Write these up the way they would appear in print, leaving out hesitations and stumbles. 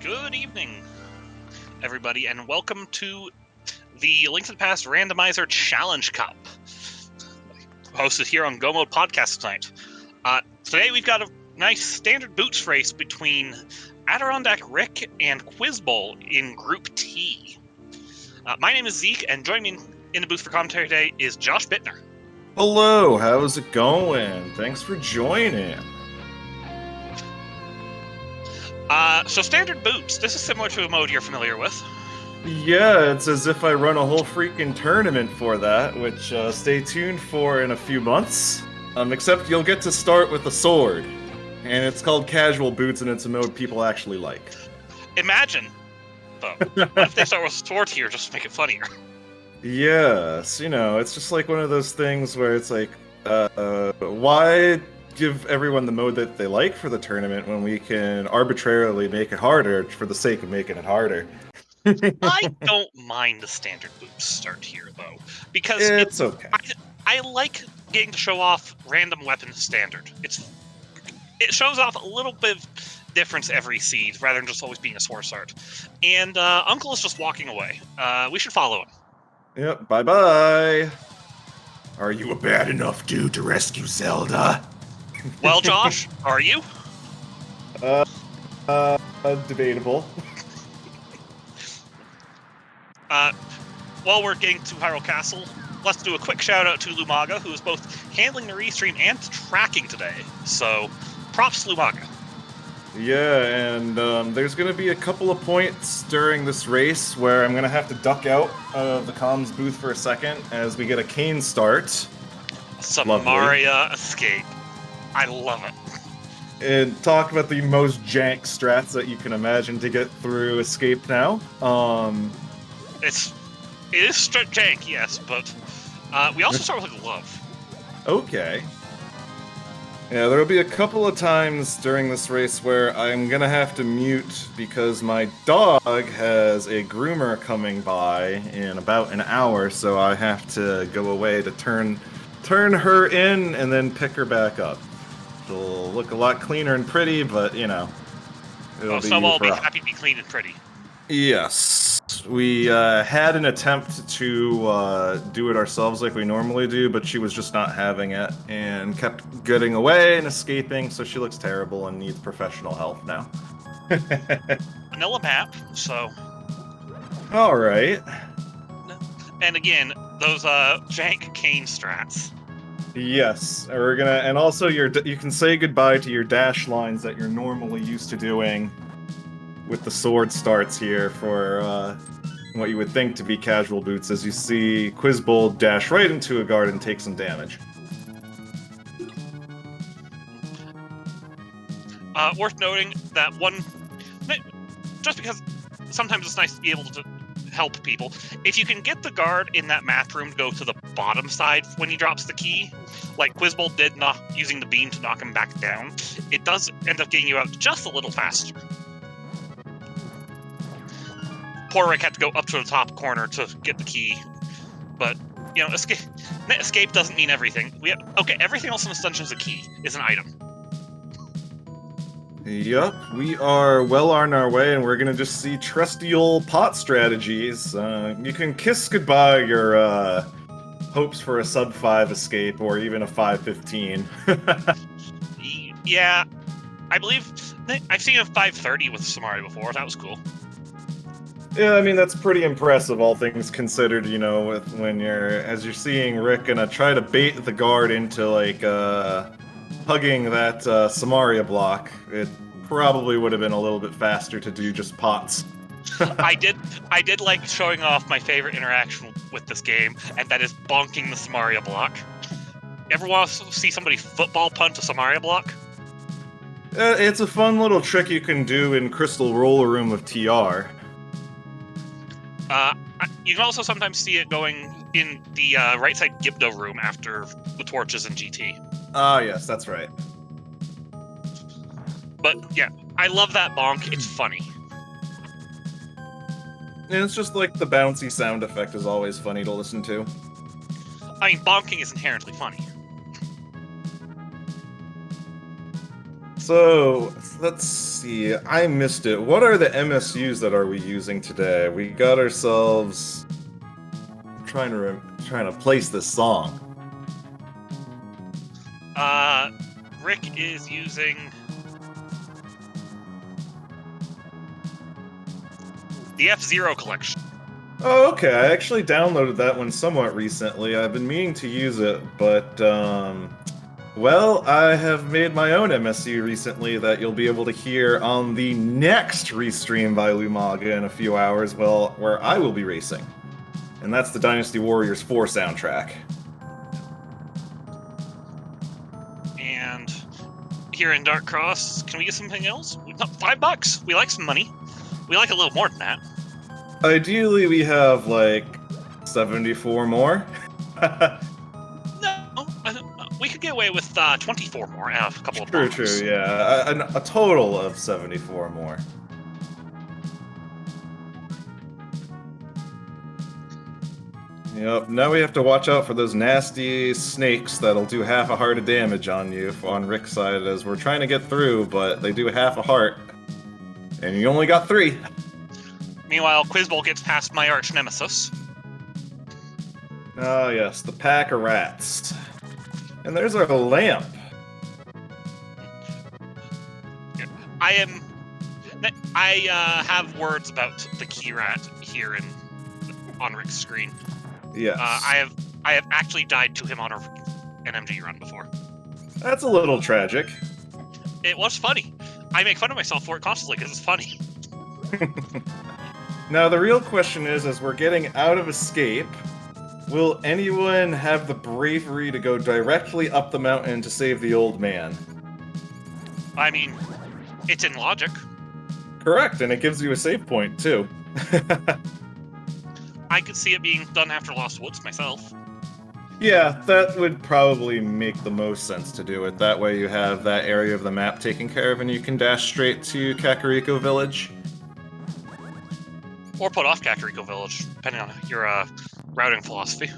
Good evening, everybody, and welcome to the Link to the Past Randomizer Challenge Cup, hosted here on Go Mode Podcast tonight. Today we've got a nice standard boots race between AdirondackRick and Quizbowl in Group T. My name is Zeke, and joining me in the booth for commentary today is JoshBittner. Hello, how's it going? Thanks for joining. So standard boots, this is similar to a mode you're familiar with. Yeah, it's as if I run a whole freaking tournament for that, which stay tuned for in a few months. Except you'll get to start with a sword. And it's called casual boots, and it's a mode people actually like. Imagine, though, what if they start with sword here just to make it funnier? Yes, it's just like one of those things where it's like, why give everyone the mode that they like for the tournament when we can arbitrarily make it harder for the sake of making it harder? I don't mind the standard boots start here, though, because it's okay. I like getting to show off random weapon standard. It shows off a little bit of difference every seed, rather than just always being a sword start. And Uncle is just walking away. We should follow him. Yep, bye-bye. Are you a bad enough dude to rescue Zelda? Well, Josh, are you? Debatable. While we're getting to Hyrule Castle, let's do a quick shout-out to Lumaga, who is both handling the restream and tracking today. So, props to Lumaga. Yeah, and there's going to be a couple of points during this race where I'm going to have to duck out of the comms booth for a second as we get a cane start. Samaria escape. I love it. And talk about the most jank strats that you can imagine to get through escape now. It is straight jank, yes, but we also start with a glove. Okay. Yeah, there'll be a couple of times during this race where I'm gonna have to mute because my dog has a groomer coming by in about an hour, so I have to go away to turn her in and then pick her back up. She'll look a lot cleaner and pretty, but it'll be. So I'll be happy to be clean and pretty. Yes. We had an attempt to do it ourselves like we normally do, but she was just not having it and kept getting away and escaping, so she looks terrible and needs professional help now. Vanilla map, so... Alright. And again, those jank cane strats. Yes, we're gonna... And also, you can say goodbye to your dash lines that you're normally used to doing with the sword starts here for what you would think to be casual boots, as you see Quizbowl dash right into a guard and take some damage. Worth noting that just because sometimes it's nice to be able to help people, if you can get the guard in that math room to go to the bottom side when he drops the key, like Quizbowl did using the beam to knock him back down, it does end up getting you out just a little faster. Poor Rick had to go up to the top corner to get the key, but escape doesn't mean everything. Everything else in this dungeon is a key, is an item. Yup, we are well on our way, and we're gonna just see trusty old pot strategies. You can kiss goodbye your hopes for a sub 5 escape or even a 5:15. Yeah, I believe I've seen a 5:30 with Samaria before. That was cool. Yeah, I mean, that's pretty impressive, all things considered, when you're seeing Rick gonna try to bait the guard into, hugging that Samaria block. It probably would have been a little bit faster to do just pots. I did like showing off my favorite interaction with this game, and that is bonking the Samaria block. Ever want to see somebody football punt a Samaria block? It's a fun little trick you can do in Crystal Roller Room of TR. You can also sometimes see it going in the right side Gibdo room after the torches in GT. Ah, yes, that's right. But yeah, I love that bonk. It's funny. And it's just like the bouncy sound effect is always funny to listen to. I mean, bonking is inherently funny. So, let's see. I missed it. What are the MSUs that are we using today? We got ourselves... I'm trying to place this song. Rick is using the F-Zero collection. Oh, okay. I actually downloaded that one somewhat recently. I've been meaning to use it, but, well, I have made my own MSU recently that you'll be able to hear on the next Restream by Lumaga in a few hours, well, where I will be racing. And that's the Dynasty Warriors 4 soundtrack. And here in Dark Cross, can we get something else? $5. We like some money. We like a little more than that. Ideally, we have, like, 74 more. No, we could get away with 24 more and a couple of bombs. True, yeah. A total of 74 more. Yep, now we have to watch out for those nasty snakes that'll do half a heart of damage on you on Rick's side as we're trying to get through, but they do half a heart. And you only got 3. Meanwhile, Quizbowl gets past my arch nemesis. Oh yes, the pack of rats. And there's our lamp. I have words about the key rat here on Rick's screen. Yes. I have actually died to him on an MG run before. That's a little tragic. It was funny. I make fun of myself for it constantly because it's funny. Now the real question is, as we're getting out of escape, will anyone have the bravery to go directly up the mountain to save the old man? I mean, it's in logic. Correct, and it gives you a save point, too. I could see it being done after Lost Woods myself. Yeah, that would probably make the most sense to do it. That way you have that area of the map taken care of and you can dash straight to Kakariko Village. Or put off Kakariko Village, depending on your routing philosophy.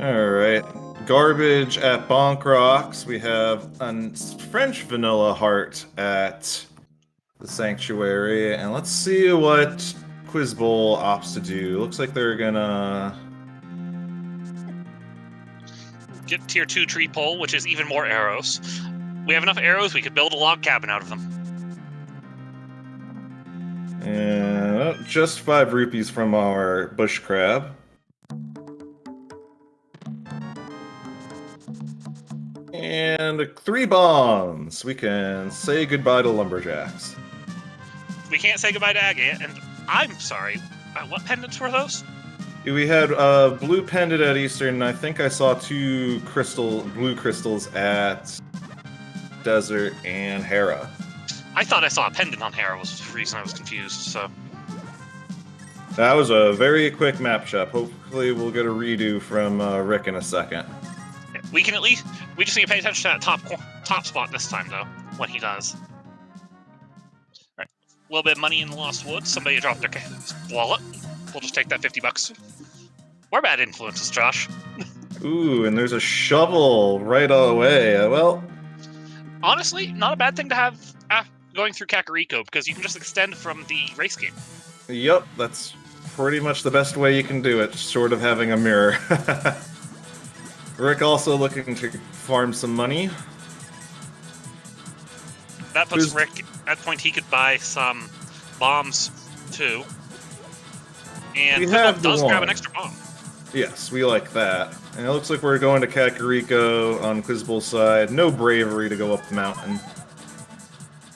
Alright. Garbage at Bonk Rocks. We have a French Vanilla Heart at the Sanctuary. And let's see what Quizbowl opts to do. Looks like they're gonna... Get tier 2 tree pole, which is even more arrows. We have enough arrows, we could build a log cabin out of them. And just 5 rupees from our bush crab. And 3 bombs. We can say goodbye to lumberjacks. We can't say goodbye to Agate, and I'm sorry. What pendants were those? We had blue pendant at Eastern, and I think I saw 2 blue crystals at Desert and Hera. I thought I saw a pendant on Hera, was the reason I was confused, so... That was a very quick map shop. Hopefully we'll get a redo from Rick in a second. We can at least... We just need to pay attention to that top spot this time, though, when he does. Alright, a little bit of money in the Lost Woods. Somebody dropped their wallet. We'll just take that $50. We're bad influences, Josh. Ooh, and there's a shovel right away. Well... Honestly, not a bad thing to have going through Kakariko, because you can just extend from the race game. Yep, that's pretty much the best way you can do it, short of having a mirror. Rick also looking to farm some money. That puts Rick at the point he could buy some bombs, too. And Quizbowl does grab an extra bomb. Yes, we like that. And it looks like we're going to Kakariko on Quizbowl's side. No bravery to go up the mountain.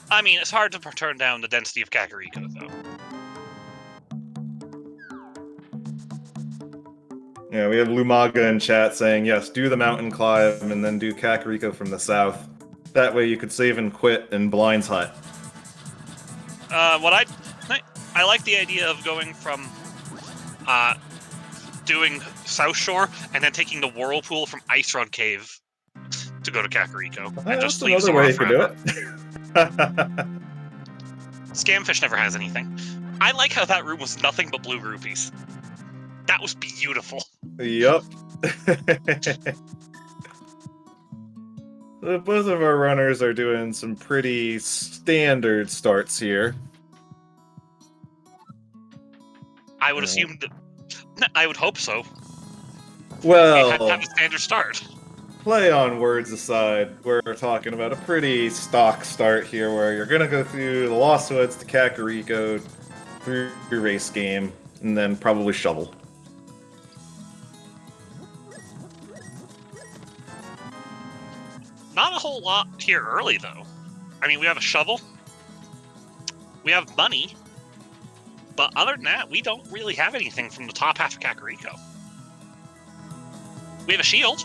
I mean, it's hard to turn down the density of Kakariko, though. Yeah, we have Lumaga in chat saying, yes, do the mountain climb and then do Kakariko from the south. That way you could save and quit in Blind's hut. I like the idea of going from doing South Shore and then taking the whirlpool from Ice Run Cave to go to Kakariko. And just leave another way you could do it. Scamfish never has anything. I like how that room was nothing but blue rupees. That was beautiful. Yup. Both of our runners are doing some pretty standard starts here. I would assume that. I would hope so. Well, They have a standard start. play on words aside, we're talking about a pretty stock start here where you're going to go through the Lost Woods to Kakariko, through your race game, and then probably shovel. Not a whole lot here early, though. I mean, we have a shovel. We have money. But other than that, we don't really have anything from the top half of Kakariko. We have a shield.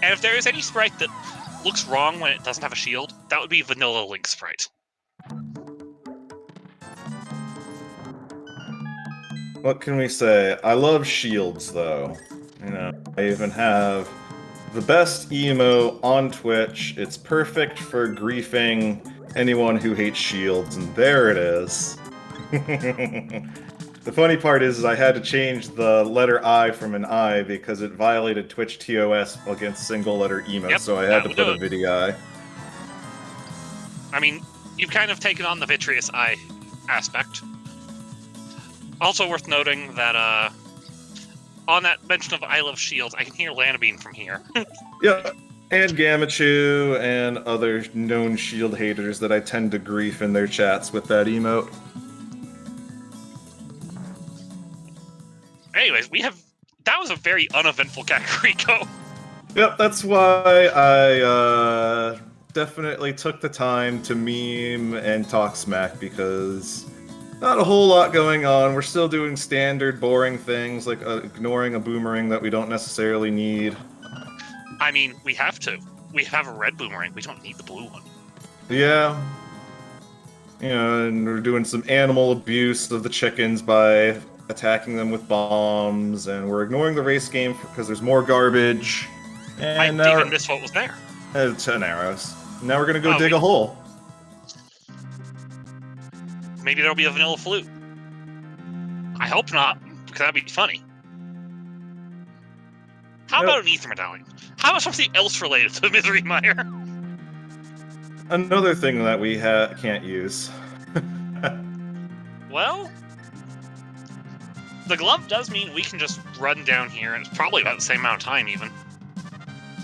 And if there is any sprite that looks wrong when it doesn't have a shield, that would be Vanilla Link sprite. What can we say? I love shields, though. You know, I even have the best emo on Twitch. It's perfect for griefing anyone who hates shields, and there it is. The funny part is I had to change the letter I from an I because it violated Twitch TOS against single letter emotes, Yep, so I had to would put do a it. video I mean, you've kind of taken on the Vitreous Eye aspect. Also worth noting that, on that mention of I love shields, I can hear Lanabean from here. Yeah, and Gamachu and other known shield haters that I tend to grief in their chats with that emote. Anyways, that was a very uneventful Kakariko. Yep, that's why I definitely took the time to meme and talk smack, because not a whole lot going on. We're still doing standard boring things like ignoring a boomerang that we don't necessarily need. I mean, we have to. We have a red boomerang. We don't need the blue one. Yeah. You know, and we're doing some animal abuse of the chickens by attacking them with bombs, and we're ignoring the race game because there's more garbage. And I even missed what was there. 10 arrows. Now we're gonna go dig a hole. Maybe there'll be a vanilla flute. I hope not, because that'd be funny. How about an ether medallion? How about something else related to Misery Mire? Another thing that we can't use. Well, the glove does mean we can just run down here, and it's probably about the same amount of time, even.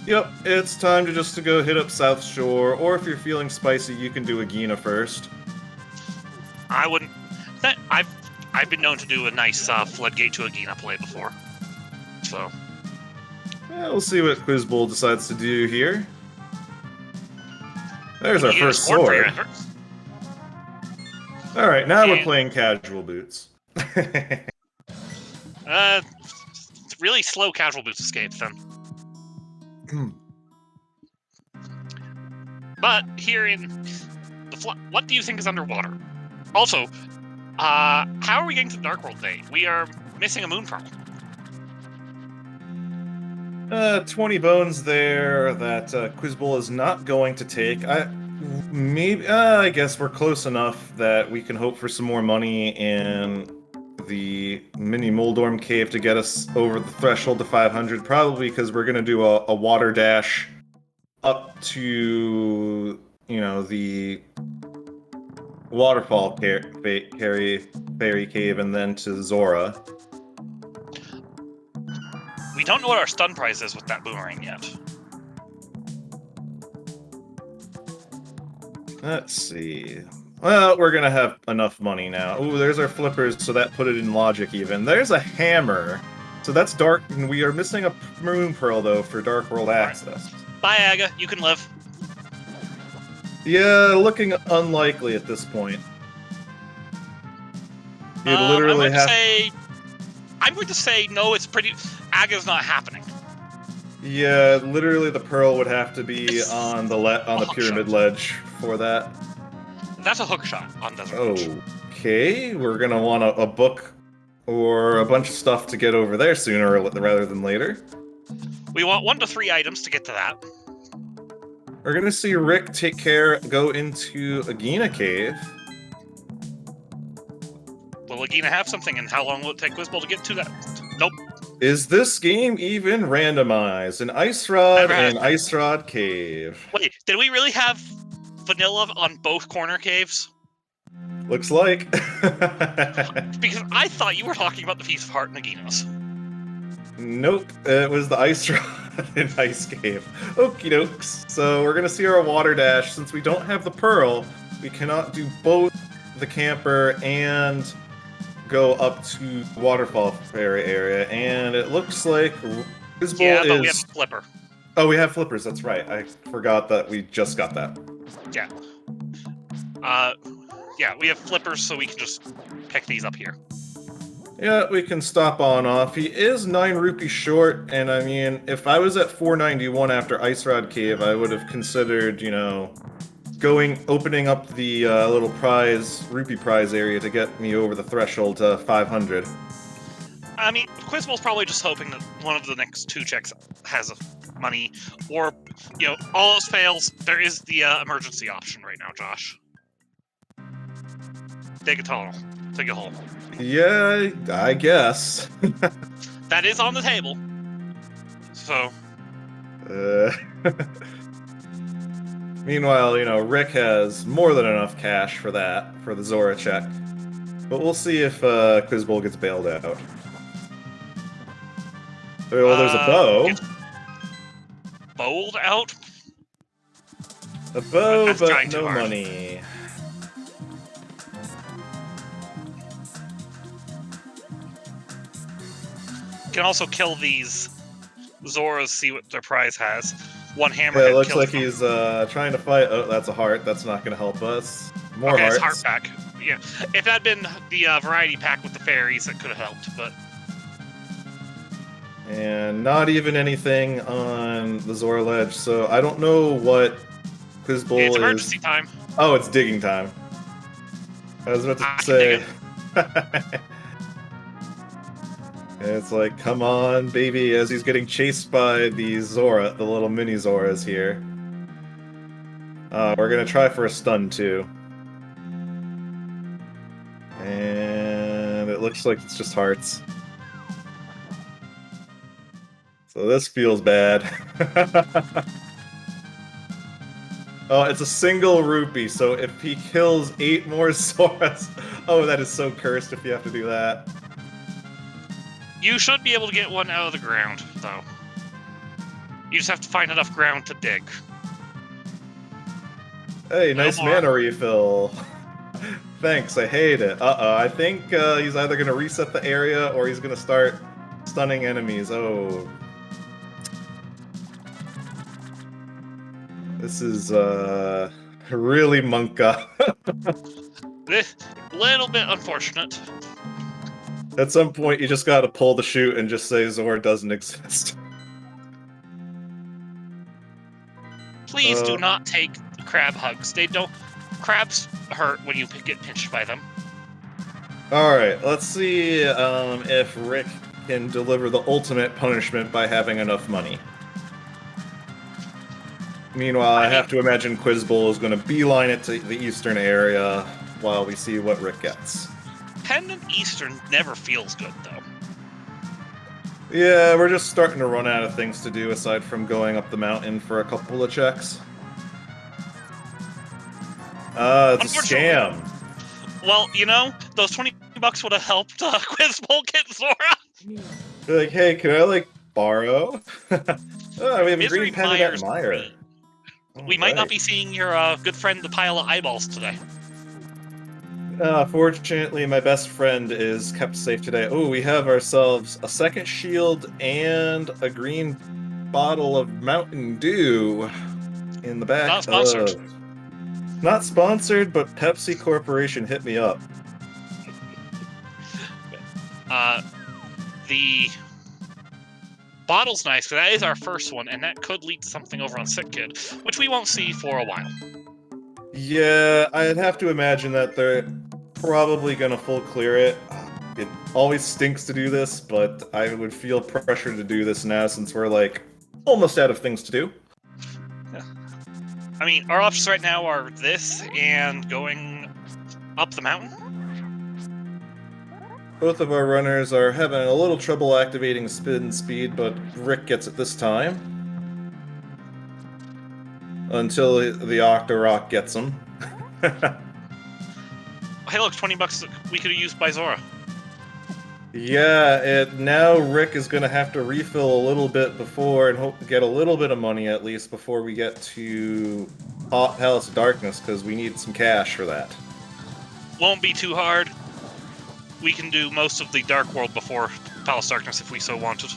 Yep, it's time to go hit up South Shore, or if you're feeling spicy, you can do Agina first. I wouldn't. I've been known to do a nice floodgate to Agina play before, so. Yeah, we'll see what Quizbowl decides to do here. There's our first sword. Alright, now we're playing casual boots. Really slow casual boots escapes then. But here in the what do you think is underwater? Also, how are we getting to the Dark World Day? We are missing a moon pearl. 20 bones there that Quizbowl is not going to take. I guess we're close enough that we can hope for some more money in the mini Moldorm cave to get us over the threshold to 500, probably because we're going to do a water dash up to, you know, the waterfall fairy cave and then to Zora. We don't know what our stun prize is with that boomerang yet. Let's see. Well, we're gonna have enough money now. Ooh, there's our flippers, so that put it in logic even. There's a hammer. So that's dark, and we are missing a moon pearl, though, for Dark World access. Bye, Aga. You can live. Yeah, looking unlikely at this point. You'd literally I'm going to say no, it's pretty... Aga's not happening. Yeah, literally the pearl would have to be on the pyramid ledge for that. That's a hook shot on Desert Ridge. Okay, we're gonna want a book or a bunch of stuff to get over there sooner rather than later. We want 1 to 3 items to get to that. We're gonna see Rick go into Agina Cave. Will Agina have something, and how long will it take Quizbowl to get to that? Nope. Is this game even randomized? An ice rod Never has and been. ice rod cave. Wait, did we really have vanilla on both corner caves? Looks like. Because I thought you were talking about the piece of heart Naginos. Nope, it was the ice rod and ice cave. Okie dokes. So we're gonna see our water dash. Since we don't have the pearl, we cannot do both the camper and go up to the waterfall fairy area. And it looks like Quizbowl Yeah, but we have is. a flipper. Oh, we have flippers. That's right. I forgot that we just got that. Yeah. Yeah, we have flippers, so we can just pick these up here. Yeah, we can stop on off. He is 9 rupees short, and I mean, if I was at 491 after Ice Rod Cave, I would have considered, opening up the little rupee prize area to get me over the threshold to 500. I mean, Quizbowl's probably just hoping that one of the next 2 checks has money, or, all else fails, there is the emergency option right now, Josh. Dig a tunnel. Dig a hole. Yeah, I guess. That is on the table. So. Meanwhile, Rick has more than enough cash for the Zora check. But we'll see if Quizbowl gets bailed out. Well, there's a bow. Bowled out? A bow, but no money. Can also kill these Zoras, see what their prize has. One hammer. Yeah, it looks like he's trying to fight. Oh, that's a heart. That's not going to help us. More hearts. It's heart pack. Yeah, if that had been the variety pack with the fairies, it could have helped, but. And not even anything on the Zora ledge, so I don't know what Quizbowl is. It's emergency time. Oh, it's digging time. I was about to say. It's like, come on, baby, as he's getting chased by the Zora, the little mini Zoras here. We're gonna try for a stun, too. And it looks like it's just hearts. So this feels bad. Oh, it's a single rupee, so if he kills 8 more Zoras... Oh, that is so cursed if you have to do that. You should be able to get one out of the ground, though. You just have to find enough ground to dig. Hey, nice mana refill. Thanks, I hate it. Uh-oh, I think he's either going to reset the area or he's going to start stunning enemies. Oh. This is, really Monka. Little bit unfortunate. At some point, you just gotta pull the chute and just say Zora doesn't exist. Please do not take crab hugs. Crabs hurt when you get pinched by them. Alright, let's see if Rick can deliver the ultimate punishment by having enough money. Meanwhile, I have to imagine Quizbowl is going to beeline it to the eastern area while we see what Rick gets. Pendant Eastern never feels good, though. Yeah, we're just starting to run out of things to do aside from going up the mountain for a couple of checks. It's a scam. Well, those $20 would have helped Quizbowl get Zora. They're like, hey, can I, borrow? Oh, we have a green pendant at Meyer. We might not be seeing your good friend, the pile of eyeballs, today. Fortunately, my best friend is kept safe today. Oh, we have ourselves a second shield and a green bottle of Mountain Dew in the back. Not sponsored. Not sponsored, but Pepsi Corporation hit me up. The bottle's nice, because that is our first one, and that could lead to something over on Sick Kid, which we won't see for a while. Yeah, I'd have to imagine that they're probably going to full clear it. It always stinks to do this, but I would feel pressure to do this now since we're, almost out of things to do. Yeah. I mean, our options right now are this and going up the mountain. Both of our runners are having a little trouble activating spin speed, but Rick gets it this time. Until the Octorok gets him. Hey, look, $20 we could have used by Zora. Yeah, now Rick is going to have to refill a little bit before and hope to get a little bit of money at least before we get to Palace of Darkness, because we need some cash for that. Won't be too hard. We can do most of the Dark World before Palace of Darkness if we so wanted.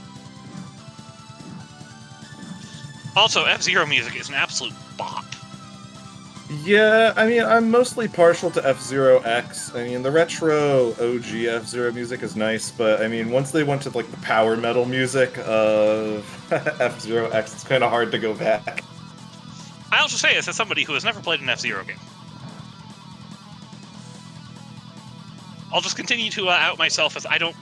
Also, F-Zero music is an absolute bop. Yeah, I mean, I'm mostly partial to F-Zero X. I mean, the retro OG F-Zero music is nice, but I mean, once they went to like the power metal music of F-Zero X, it's kind of hard to go back. I also say this as somebody who has never played an F-Zero game. I'll just continue to out myself as I don't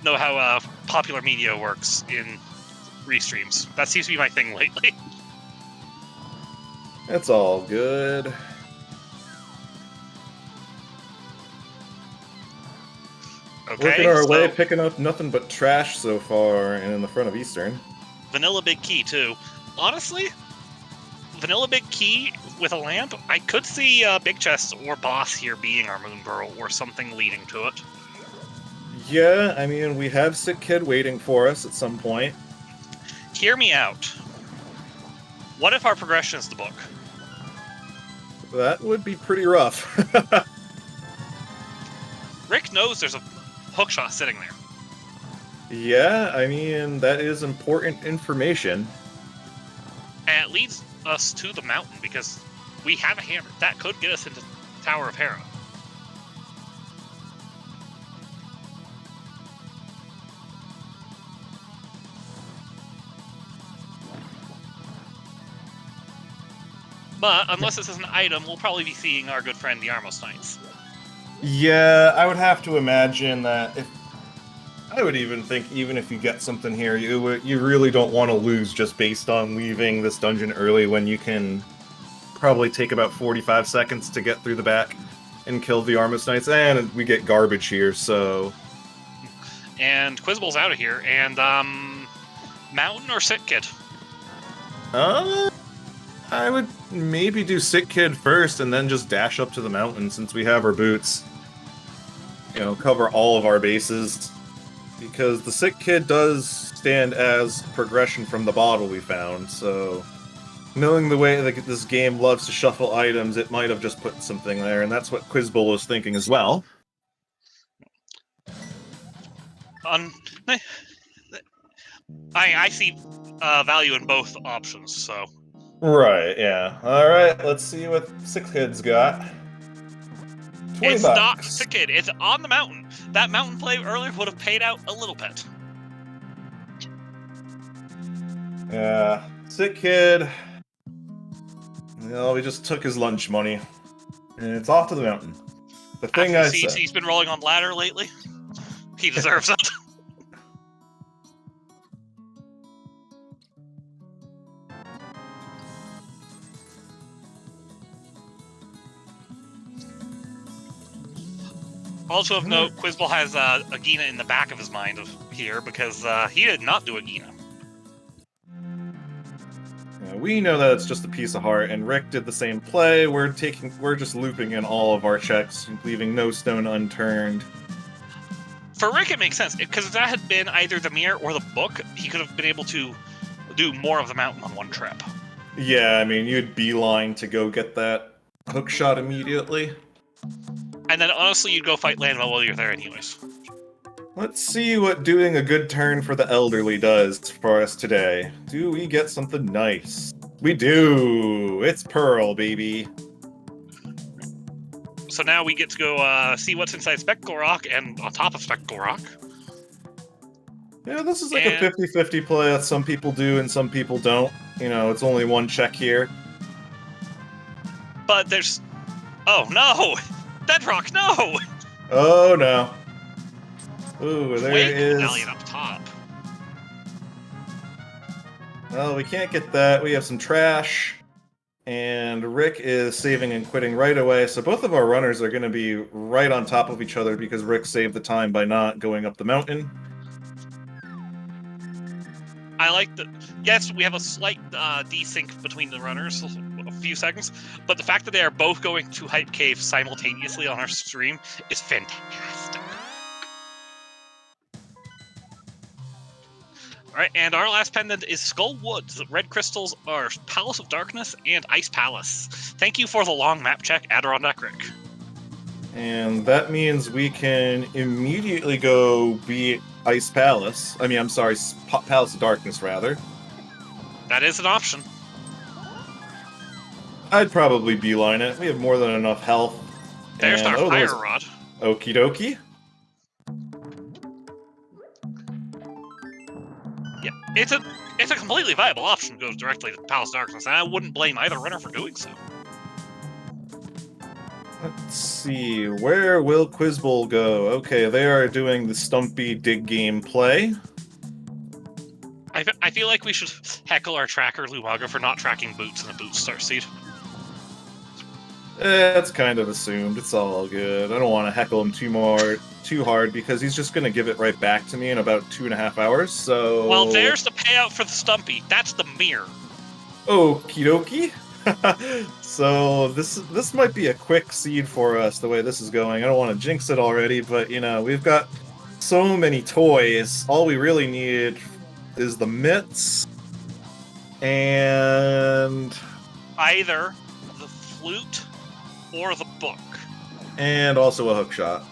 know how popular media works in restreams. That seems to be my thing lately. It's all good. Okay, working our way, picking up nothing but trash so far, and in the front of Eastern. Vanilla Big Key, too. Honestly, Vanilla Big Key with a lamp, I could see Big Chest or Boss here being our Moon Burrow, or something leading to it. Yeah, I mean, we have Sick Kid waiting for us at some point. Hear me out. What if our progression is the book? That would be pretty rough. Rick knows there's a hookshot sitting there. Yeah, I mean, that is important information. And it leads us to the mountain, because we have a hammer. That could get us into Tower of Hera. But unless this is an item, we'll probably be seeing our good friend the Armos Knights. Yeah, I would have to imagine that I would even think even if you get something here, you really don't want to lose just based on leaving this dungeon early when you can probably take about 45 seconds to get through the back and kill the Armos Knights, and we get garbage here, so... And Quizbowl's out of here, and, Mountain or Sick Kid? I would maybe do Sick Kid first and then just dash up to the mountain since we have our boots. You know, cover all of our bases. Because the Sick Kid does stand as progression from the bottle we found, so... Knowing the way that this game loves to shuffle items, it might have just put something there, and that's what Quizbowl was thinking as well. I see value in both options, so... Right, yeah. Alright, let's see what Sick Kid's got. 20 it's bucks. not Sick Kid, it's on the mountain. That mountain play earlier would have paid out a little bit. Yeah, Sick Kid... Well, we just took his lunch money. And it's off to the mountain. The thing I said. He's been rolling on ladder lately. He deserves it. Also of note, Quizbowl has Agina in the back of his mind here because he did not do Agina. We know that it's just a piece of heart, and Rick did the same play. We're just looping in all of our checks, leaving no stone unturned. For Rick, it makes sense, because if that had been either the mirror or the book, he could have been able to do more of the mountain on one trip. Yeah, I mean, you'd beeline to go get that hook shot immediately. And then, honestly, you'd go fight Landwell while you're there anyways. Let's see what doing a good turn for the elderly does for us today. Do we get something nice? We do! It's Pearl, baby! So now we get to go see what's inside Spectacle Rock and on top of Spectacle Rock. Yeah, this is like a 50-50 play that some people do and some people don't. You know, it's only one check here. But there's... Oh, no! Bedrock, no! Oh, no. Ooh, there Wake is... Medallion up top. Well, we can't get that. We have some trash. and Rick is saving and quitting right away. So both of our runners are going to be right on top of each other because Rick saved the time by not going up the mountain. I like that. Yes, we have a slight desync between the runners, a few seconds, but the fact that they are both going to Hype Cave simultaneously on our stream is fantastic. Alright, and our last pendant is Skull Woods. The red crystals are Palace of Darkness and Ice Palace. Thank you for the long map check, AdirondackRick. And that means we can immediately go beat Ice Palace. I mean, I'm sorry, Palace of Darkness, rather. That is an option. I'd probably beeline it. We have more than enough health. There's our Fire Rod. Okie dokie. Yeah, it's a completely viable option. Goes directly to Palace of Darkness, and I wouldn't blame either runner for doing so. Let's see, where will Quizbowl go? Okay, they are doing the Stumpy Dig Game play. I feel like we should heckle our tracker Lumaga for not tracking boots in a boot start seed. It's kind of assumed. It's all good. I don't want to heckle him too hard because he's just going to give it right back to me in about 2.5 hours. So well, there's the payout for the Stumpy. That's the mirror. Okie dokie. So this might be a quick seed for us the way this is going. I don't want to jinx it already, but you know, we've got so many toys. All we really need is the mitts and either the flute or the book. And also a hook shot.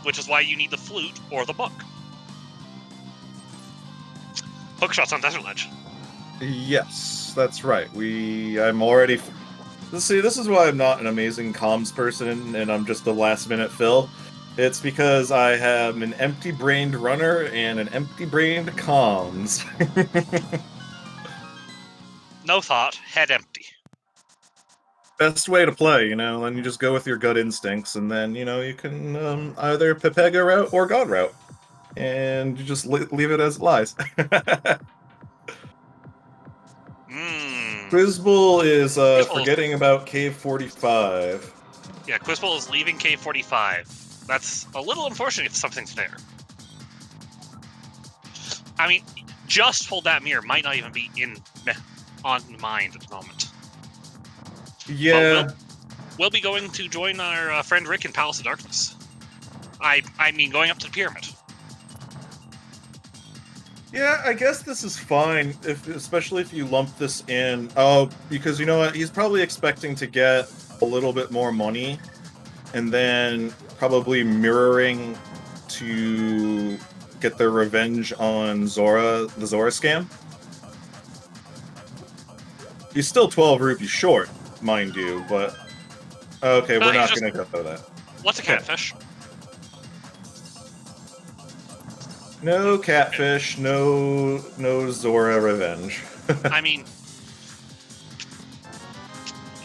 Which is why you need the flute or the book. Hook shot's on Desert Ledge. Yes, that's right. I'm already... See, this is why I'm not an amazing comms person and I'm just a last-minute fill. It's because I have an empty-brained runner and an empty-brained comms. No thought, head empty. Best way to play, you know, and you just go with your gut instincts, and then, you know, you can either Pepega route or God route. And you just leave it as it lies. Quizbowl is forgetting about Cave 45. Yeah, Quizbowl is leaving Cave 45. That's a little unfortunate if something's there. I mean, just hold that mirror might not even be on mind at the moment. Yeah. We'll be going to join our friend Rick in Palace of Darkness. I mean, going up to the pyramid. Yeah, I guess this is fine, especially if you lump this in. Oh, because you know what? He's probably expecting to get a little bit more money, and then probably mirroring to get their revenge on Zora, the Zora scam. He's still 12 rupees short, mind you, but... Okay, we're not going to go that. What's a catfish? No catfish, no Zora revenge. I mean...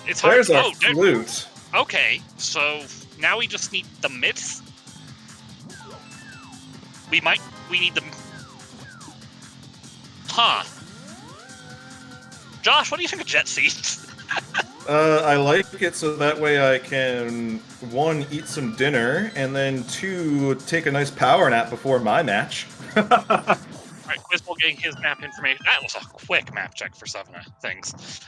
It's hard. There's our flute. Okay, so now we just need the myths. We need the... Huh. Josh, what do you think of jet seats? I like it so that way I can, 1, eat some dinner, and then 2, take a nice power nap before my match. Alright, Quizbowl getting his map information. That was a quick map check for some things.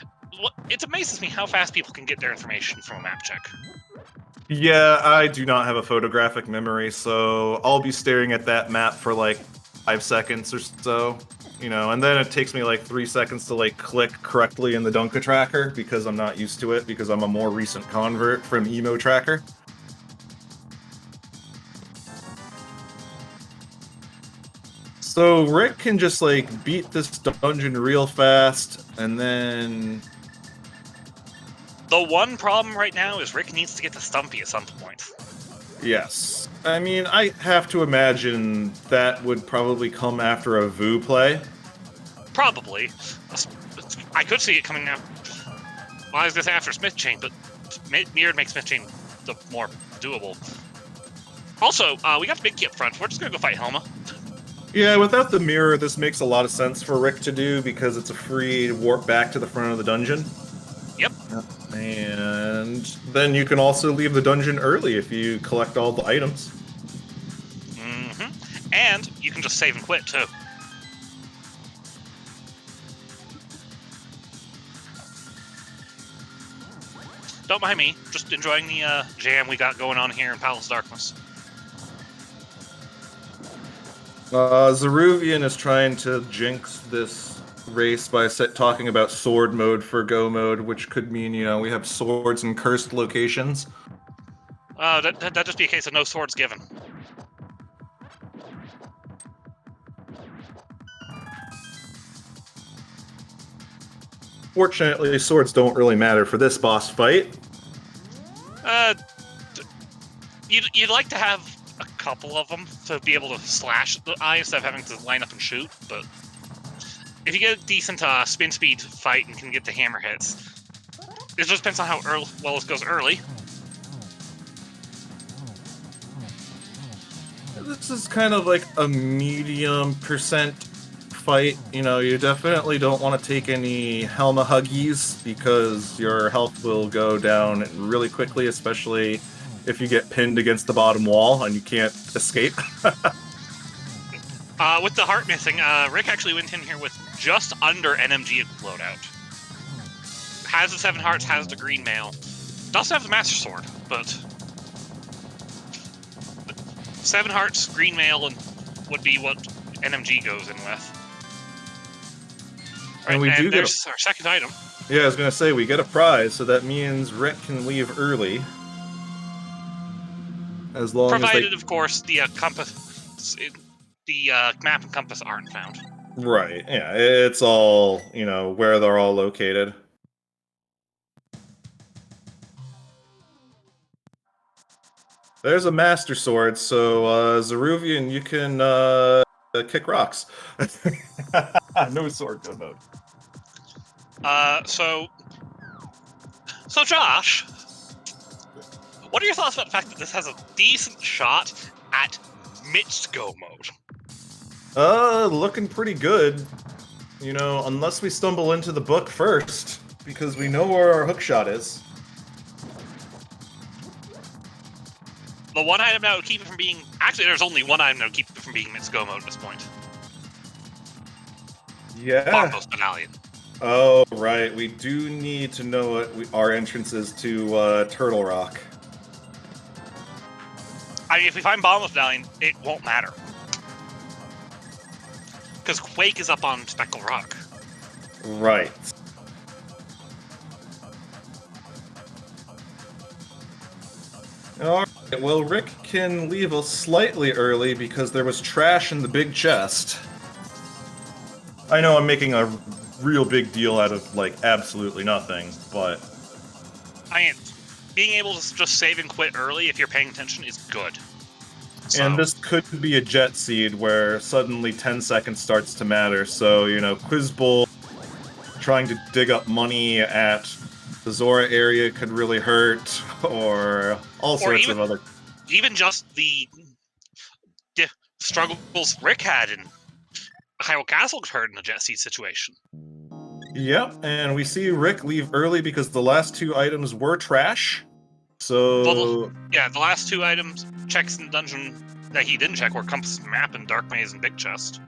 It amazes me how fast people can get their information from a map check. Yeah, I do not have a photographic memory, so I'll be staring at that map for like 5 seconds or so. You know, and then it takes me like 3 seconds to like click correctly in the Dunka tracker because I'm not used to it because I'm a more recent convert from Emo Tracker. So Rick can just like beat this dungeon real fast and then... The one problem right now is Rick needs to get to Stumpy at some point. Yes. I mean, I have to imagine that would probably come after a Vu play. Probably. I could see it coming out. Well, I was going to say after Smith Chain, but Mirrored makes Smith Chain the more doable. Also, we got the big key up front. We're just going to go fight Helma. Yeah, without the mirror, this makes a lot of sense for Rick to do because it's a free warp back to the front of the dungeon. Yep. And then you can also leave the dungeon early if you collect all the items. And you can just save and quit, too. Don't mind me, just enjoying the jam we got going on here in Palace Darkness. Zeruvian is trying to jinx this race by talking about sword mode for Go mode, which could mean, we have swords in cursed locations. That'd just be a case of no swords given. Fortunately, swords don't really matter for this boss fight. You'd like to have a couple of them to be able to slash the eye instead of having to line up and shoot, but if you get a decent spin speed fight and can get the hammer hits, it just depends on how well it goes early. This is kind of like a medium percent fight. You definitely don't want to take any Helma huggies because your health will go down really quickly, especially if you get pinned against the bottom wall and you can't escape. With the heart missing, Rick actually went in here with just under NMG loadout. Has the 7 hearts, has the green mail. Doesn't have the Master Sword, but 7 hearts, green mail, and would be what NMG goes in with. And right, there's our second item. Yeah, I was going to say, we get a prize, so that means Rick can leave early. As long Provided, of course, the compass, the map and compass aren't found. Right, yeah, it's all, where they're all located. There's a Master Sword, so, Zeruvian, you can, kick rocks. No sword go mode. So Josh, what are your thoughts about the fact that this has a decent shot at mixed go mode? Looking pretty good. Unless we stumble into the book first, because we know where our hookshot is. The one item that would keep it from being... Actually, there's only one item that would keep it from being mixed go mode at this point. Yeah. Bombos Medallion. Oh, right. We do need to know what our entrance is to Turtle Rock. I mean, if we find Bombos Medallion, it won't matter. Because Quake is up on Speckle Rock. Right. Alright, well, Rick can leave us slightly early because there was trash in the big chest. I know I'm making a real big deal out of, absolutely nothing, but... I mean, being able to just save and quit early if you're paying attention is good. So. And this could be a jet seed where suddenly 10 seconds starts to matter, so, Quizbowl trying to dig up money at the Zora area could really hurt, or all sorts of other... Even just the struggles Rick had in Hyrule Castle could hurt in a jet seed situation. Yep, and we see Rick leave early because the last 2 items were trash. So... the last 2 items, checks in the dungeon that he didn't check were Compass Map and Dark Maze and Big Chest.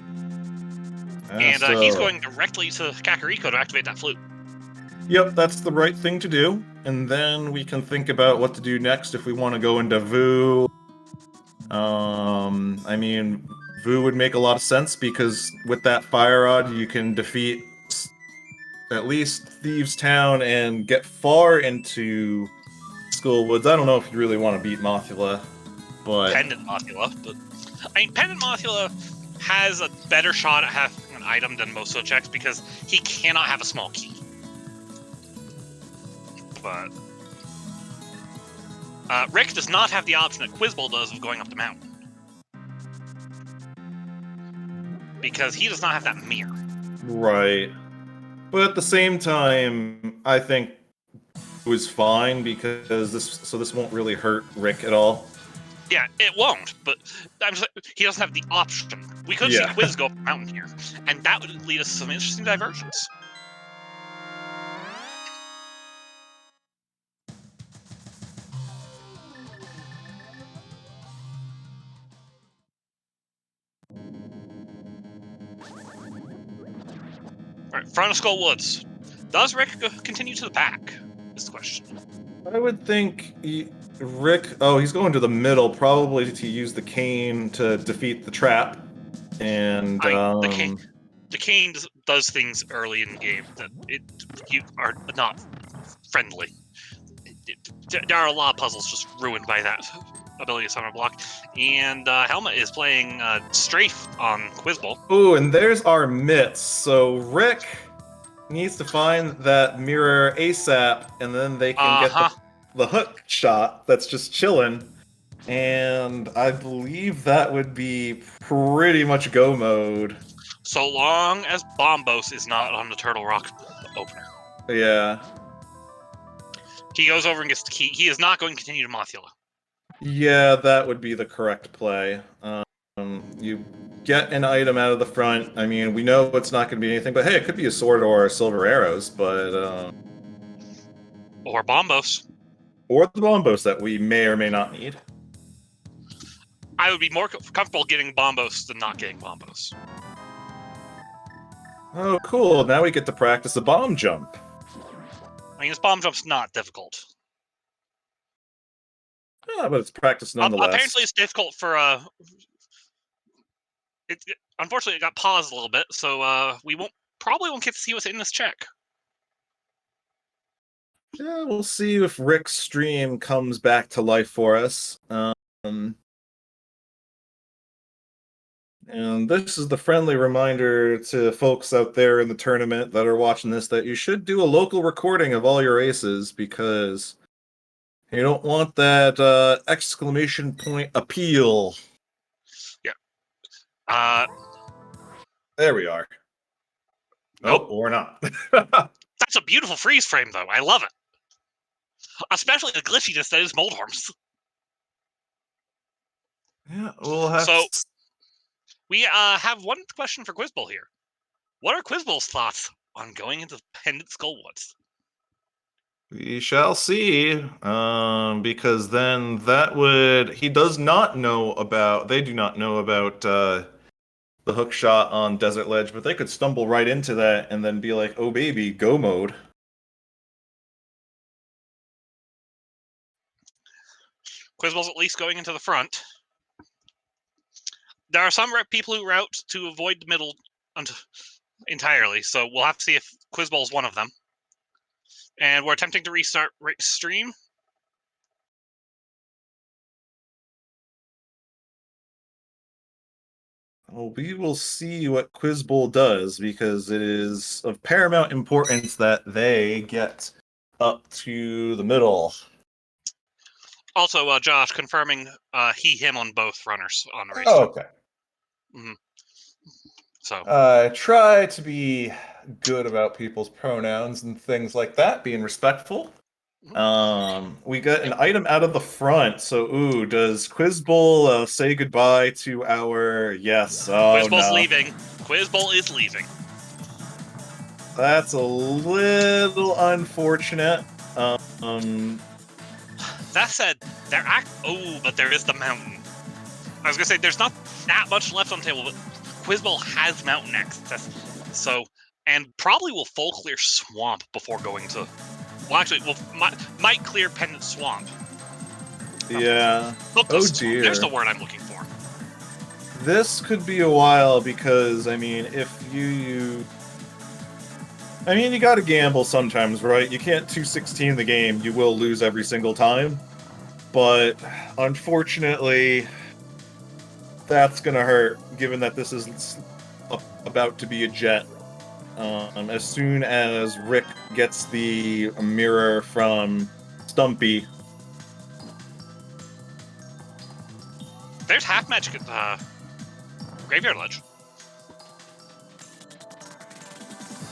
And he's going directly to Kakariko to activate that flute. Yep, that's the right thing to do. And then we can think about what to do next if we want to go into Vu. I mean, Vu would make a lot of sense because with that Fire Rod, you can defeat at least Thieves Town and get far into Skull Woods. I don't know if you really want to beat Mothula, but... Pendant Mothula, but... I mean, Pendant Mothula has a better shot at having an item than most of the checks because he cannot have a small key. But... Rick does not have the option that Quizbowl does of going up the mountain. Because he does not have that mirror. Right. But at the same time, I think it was fine because this won't really hurt Rick at all. Yeah, it won't, but I'm just, he doesn't have the option. We could see Yeah. Quiz go up the mountain here, and that would lead us to some interesting diversions. Alright, front of Skull Woods. Does Rick continue to the back? Is the question. I would think Rick. Oh, he's going to the middle, probably to use the cane to defeat the trap. And the cane does things early in the game that you are not friendly. There are a lot of puzzles just ruined by that ability to summon a block. And Helmet is playing Strafe on Quizbowl. oh, and there's our mitts. So Rick needs to find that mirror ASAP, and then they can get the hook shot that's just chilling. And I believe that would be pretty much go mode. So long as Bombos is not on the Turtle Rock opener. Yeah. He goes over and gets the key. He is not going to continue to Mothula. Yeah, that would be the correct play. You get an item out of the front. I mean, we know it's not going to be anything, but hey, it could be a sword or silver arrows, but or Bombos. Or the bombos that we may or may not need. I would be more comfortable getting Bombos than not getting Bombos. Oh, cool. Now we get to practice a bomb jump. I mean, this bomb jump's not difficult. Yeah, but it's practice nonetheless. Apparently, it's difficult for unfortunately, it got paused a little bit, so we probably won't get to see what's in this check. Yeah, we'll see if Rick's stream comes back to life for us. And this is the friendly reminder to folks out there in the tournament that are watching this that you should do a local recording of all your aces, because you don't want that exclamation point appeal. Yeah. There we are. Nope. Oh, or not. That's a beautiful freeze frame, though. I love it. Especially the glitchiness that is Moldhorns. Yeah, we'll have to... we have one question for Quizbowl here. What are Quizbowl's thoughts on going into Pendant Skullwoods? We shall see, because then that would... He does not know about... They do not know about the hook shot on Desert Ledge, but they could stumble right into that and then be like, oh baby, go mode. Quizbowl's at least going into the front. There are some people who route to avoid the middle entirely, so we'll have to see if Quizbowl's one of them. And we're attempting to restart Restream. Well, we will see what Quizbowl does, because it is of paramount importance that they get up to the middle. Also, Josh confirming he, him on both runners on the race. Oh, okay. Mm-hmm. So I try to be good about people's pronouns and things like that, being respectful. We got an item out of the front, so does Quizbowl say goodbye to our... Yes, Quizbowl's leaving. Quizbowl is leaving. That's a little unfortunate. That said, but there is the mountain. I was gonna say there's not that much left on the table, but Quizbowl has mountain access, so, and probably will full clear swamp before going to. Well, actually, might clear Pendant Swamp. Yeah. Oh dear. There's the word I'm looking for. This could be a while, because I mean, if you gotta gamble sometimes, right? You can't 216 the game, you will lose every single time. But, unfortunately, that's gonna hurt, given that this is about to be a jet. As soon as Rick gets the mirror from Stumpy. There's half magic at Graveyard Ledge.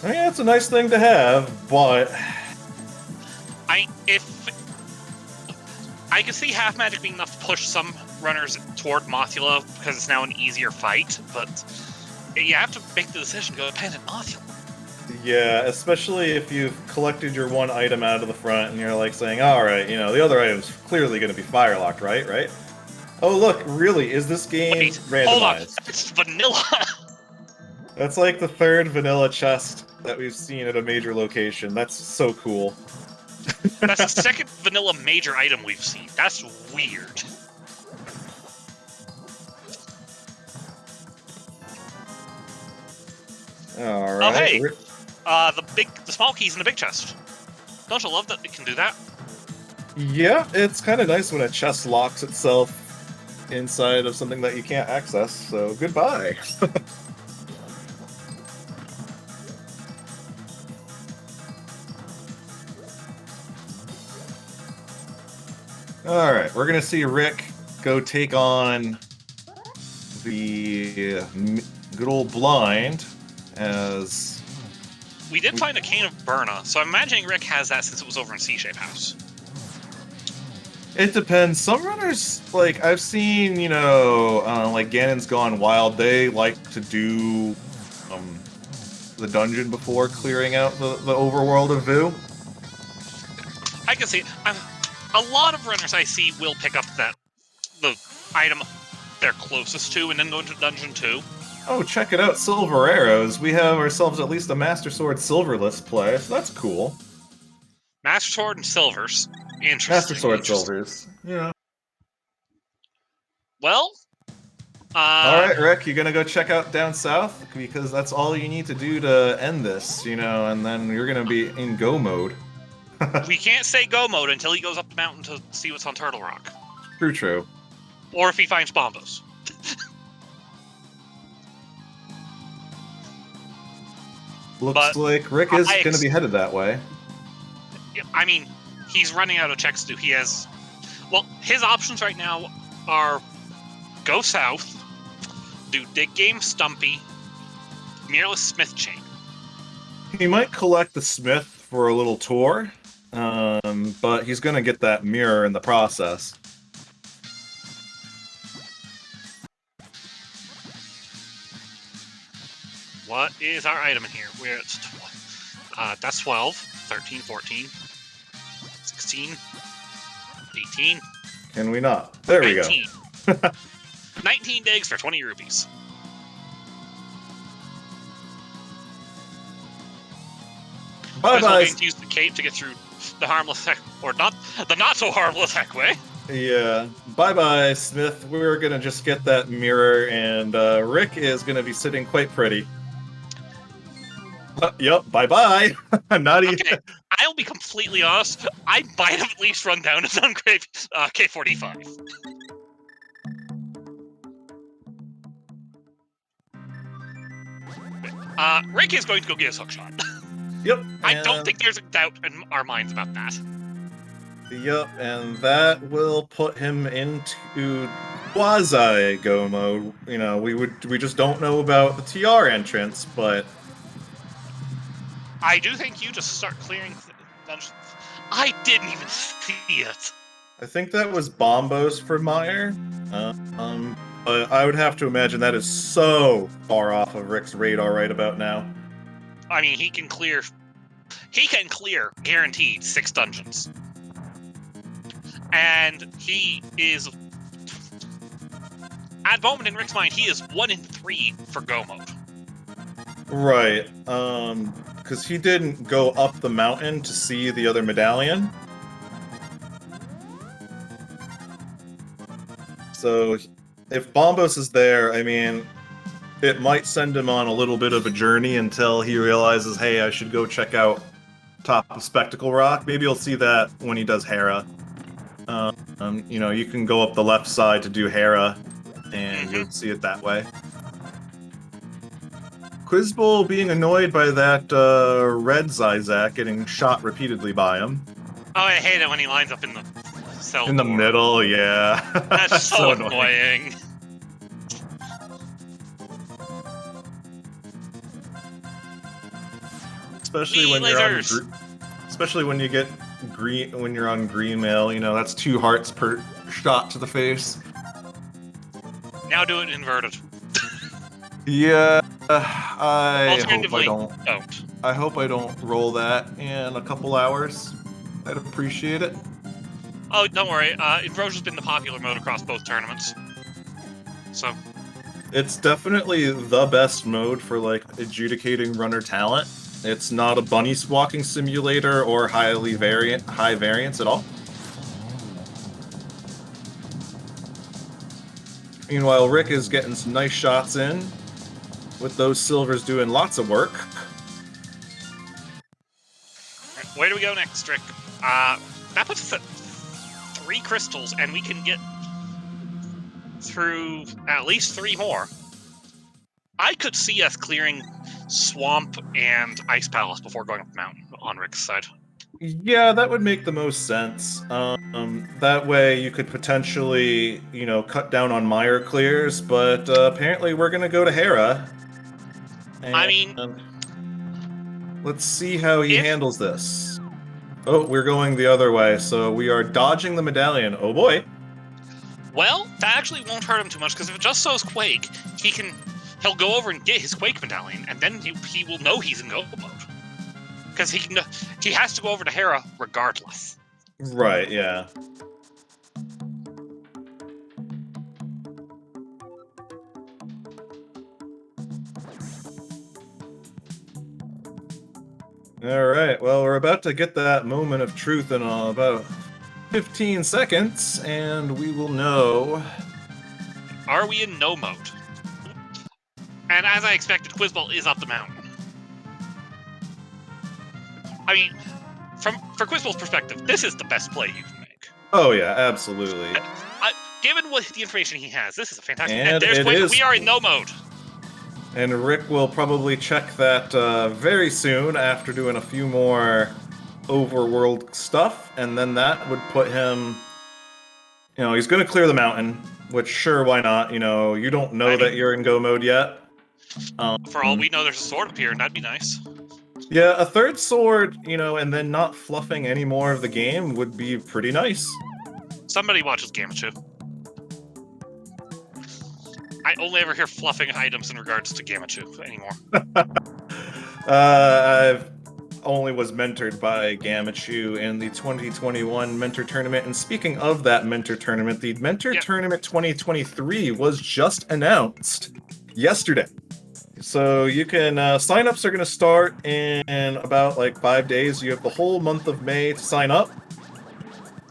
I mean, it's a nice thing to have, but I can see half magic being enough to push some runners toward Mothula because it's now an easier fight, but you have to make the decision to go Pendant Mothula. Yeah, especially if you've collected your one item out of the front and you're like saying, alright, the other item's clearly going to be firelocked, right? Oh look, really, is this game randomized? Hold on, it's vanilla! That's like the third vanilla chest that we've seen at a major location. That's so cool. That's the second vanilla major item we've seen. That's weird. Alright. Oh, hey! The small key's in the big chest. Don't you love that it can do that? Yeah, it's kind of nice when a chest locks itself inside of something that you can't access, so goodbye. Alright, we're gonna see Rick go take on the good old blind as... We did find a cane of Burna, so I'm imagining Rick has that since it was over in C-Shape House. It depends. Some runners, like, I've seen, like Ganon's Gone Wild, they like to do the dungeon before clearing out the overworld of Vu. I can see a lot of runners I see will pick up the item they're closest to and then go into dungeon 2. Oh, check it out, Silver Arrows. We have ourselves at least a Master Sword Silverless play, so that's cool. Master Sword and Silvers. Interesting. Master Sword Silvers. Yeah. Well, alright, Rick, you gonna go check out down south? Because that's all you need to do to end this, and then you're gonna be in go mode. We can't say go mode until he goes up the mountain to see what's on Turtle Rock. True. Or if he finds Bombos. Looks like Rick is going to be headed that way. I mean, he's running out of checks to do. He has... Well, his options right now are go south, do Dig Game Stumpy, Mirrorless Smith Chain. He might collect the Smith for a little tour, but he's going to get that mirror in the process. What is our item in here? We're at that's 12, 13, 14, 16, 18. Can we not? There 19. We go. 19 digs for 20 rupees. Bye-bye. I'm going to use the cape to get through the harmless heck, or not so harmless heck way. Yeah. Bye-bye, Smith. We're going to just get that mirror, and Rick is going to be sitting quite pretty. Yep, bye-bye. Not even... Okay, I'll be completely honest. I might have at least run down his own K45. Rick is going to go get his hookshot. Yep. I don't think there's a doubt in our minds about that. Yep, and that will put him into quasi-go mode. We just don't know about the TR entrance, but... I do think you just start clearing dungeons. I didn't even see it. I think that was Bombos for Meyer. But I would have to imagine that is so far off of Rick's radar right about now. I mean, he can clear, guaranteed, 6 dungeons. And he is, at the moment in Rick's mind, he is 1 in 3 for go mode. Right, because he didn't go up the mountain to see the other medallion. So, if Bombos is there, I mean, it might send him on a little bit of a journey until he realizes, hey, I should go check out top of Spectacle Rock. Maybe you'll see that when he does Hera. You can go up the left side to do Hera, and you'll see it that way. Quizbowl being annoyed by that red Zyzak getting shot repeatedly by him. Oh, I hate it when he lines up in the cell in the door. middle, yeah. That's so annoying. Especially when you get green when you're on green mail, that's 2 hearts per shot to the face. now do it inverted. Yeah, I hope I Alternatively, don't. don't. I hope I don't roll that in a couple hours. I'd appreciate it. Oh, don't worry. Inversion's been the popular mode across both tournaments. So, It's definitely the best mode for, like, adjudicating runner talent. It's not a bunny walking simulator or high variance at all. Meanwhile, Rick is getting some nice shots in, with those silvers doing lots of work. where do we go next, Rick? That puts us at 3 crystals, and we can get through at least 3 more. I could see us clearing Swamp and Ice Palace before going up the mountain on Rick's side. Yeah, that would make the most sense. That way you could potentially, cut down on mire clears, but apparently we're gonna go to Hera. I mean, let's see how he handles this. Oh, we're going the other way, so we are dodging the medallion. Oh boy. Well, that actually won't hurt him too much, because if it just sows Quake, he'll go over and get his Quake medallion, and then he will know he's in go mode. Because he has to go over to Hera regardless. Right, yeah. Alright, well, we're about to get that moment of truth in about 15 seconds, and we will know. Are we in no mode? And as I expected, Quizbowl is up the mountain. I mean, for Quizbowl's perspective, this is the best play you can make. Oh yeah, absolutely. Given what the information he has, this is a fantastic. And there's Quake. We are in no mode. And Rick will probably check that very soon after doing a few more overworld stuff, and then that would put him. He's going to clear the mountain, which sure, why not? You don't know that you're in go mode yet. For all we know, there's a sword up here, and that'd be nice. Yeah, a third sword, and then not fluffing any more of the game would be pretty nice. Somebody watches Gamachu. I only ever hear fluffing items in regards to Gamachu anymore. I only was mentored by Gamachu in the 2021 Mentor Tournament, and speaking of that Mentor Tournament, the Mentor Tournament 2023 was just announced yesterday. So you can, sign-ups are going to start in about, 5 days. You have the whole month of May to sign up.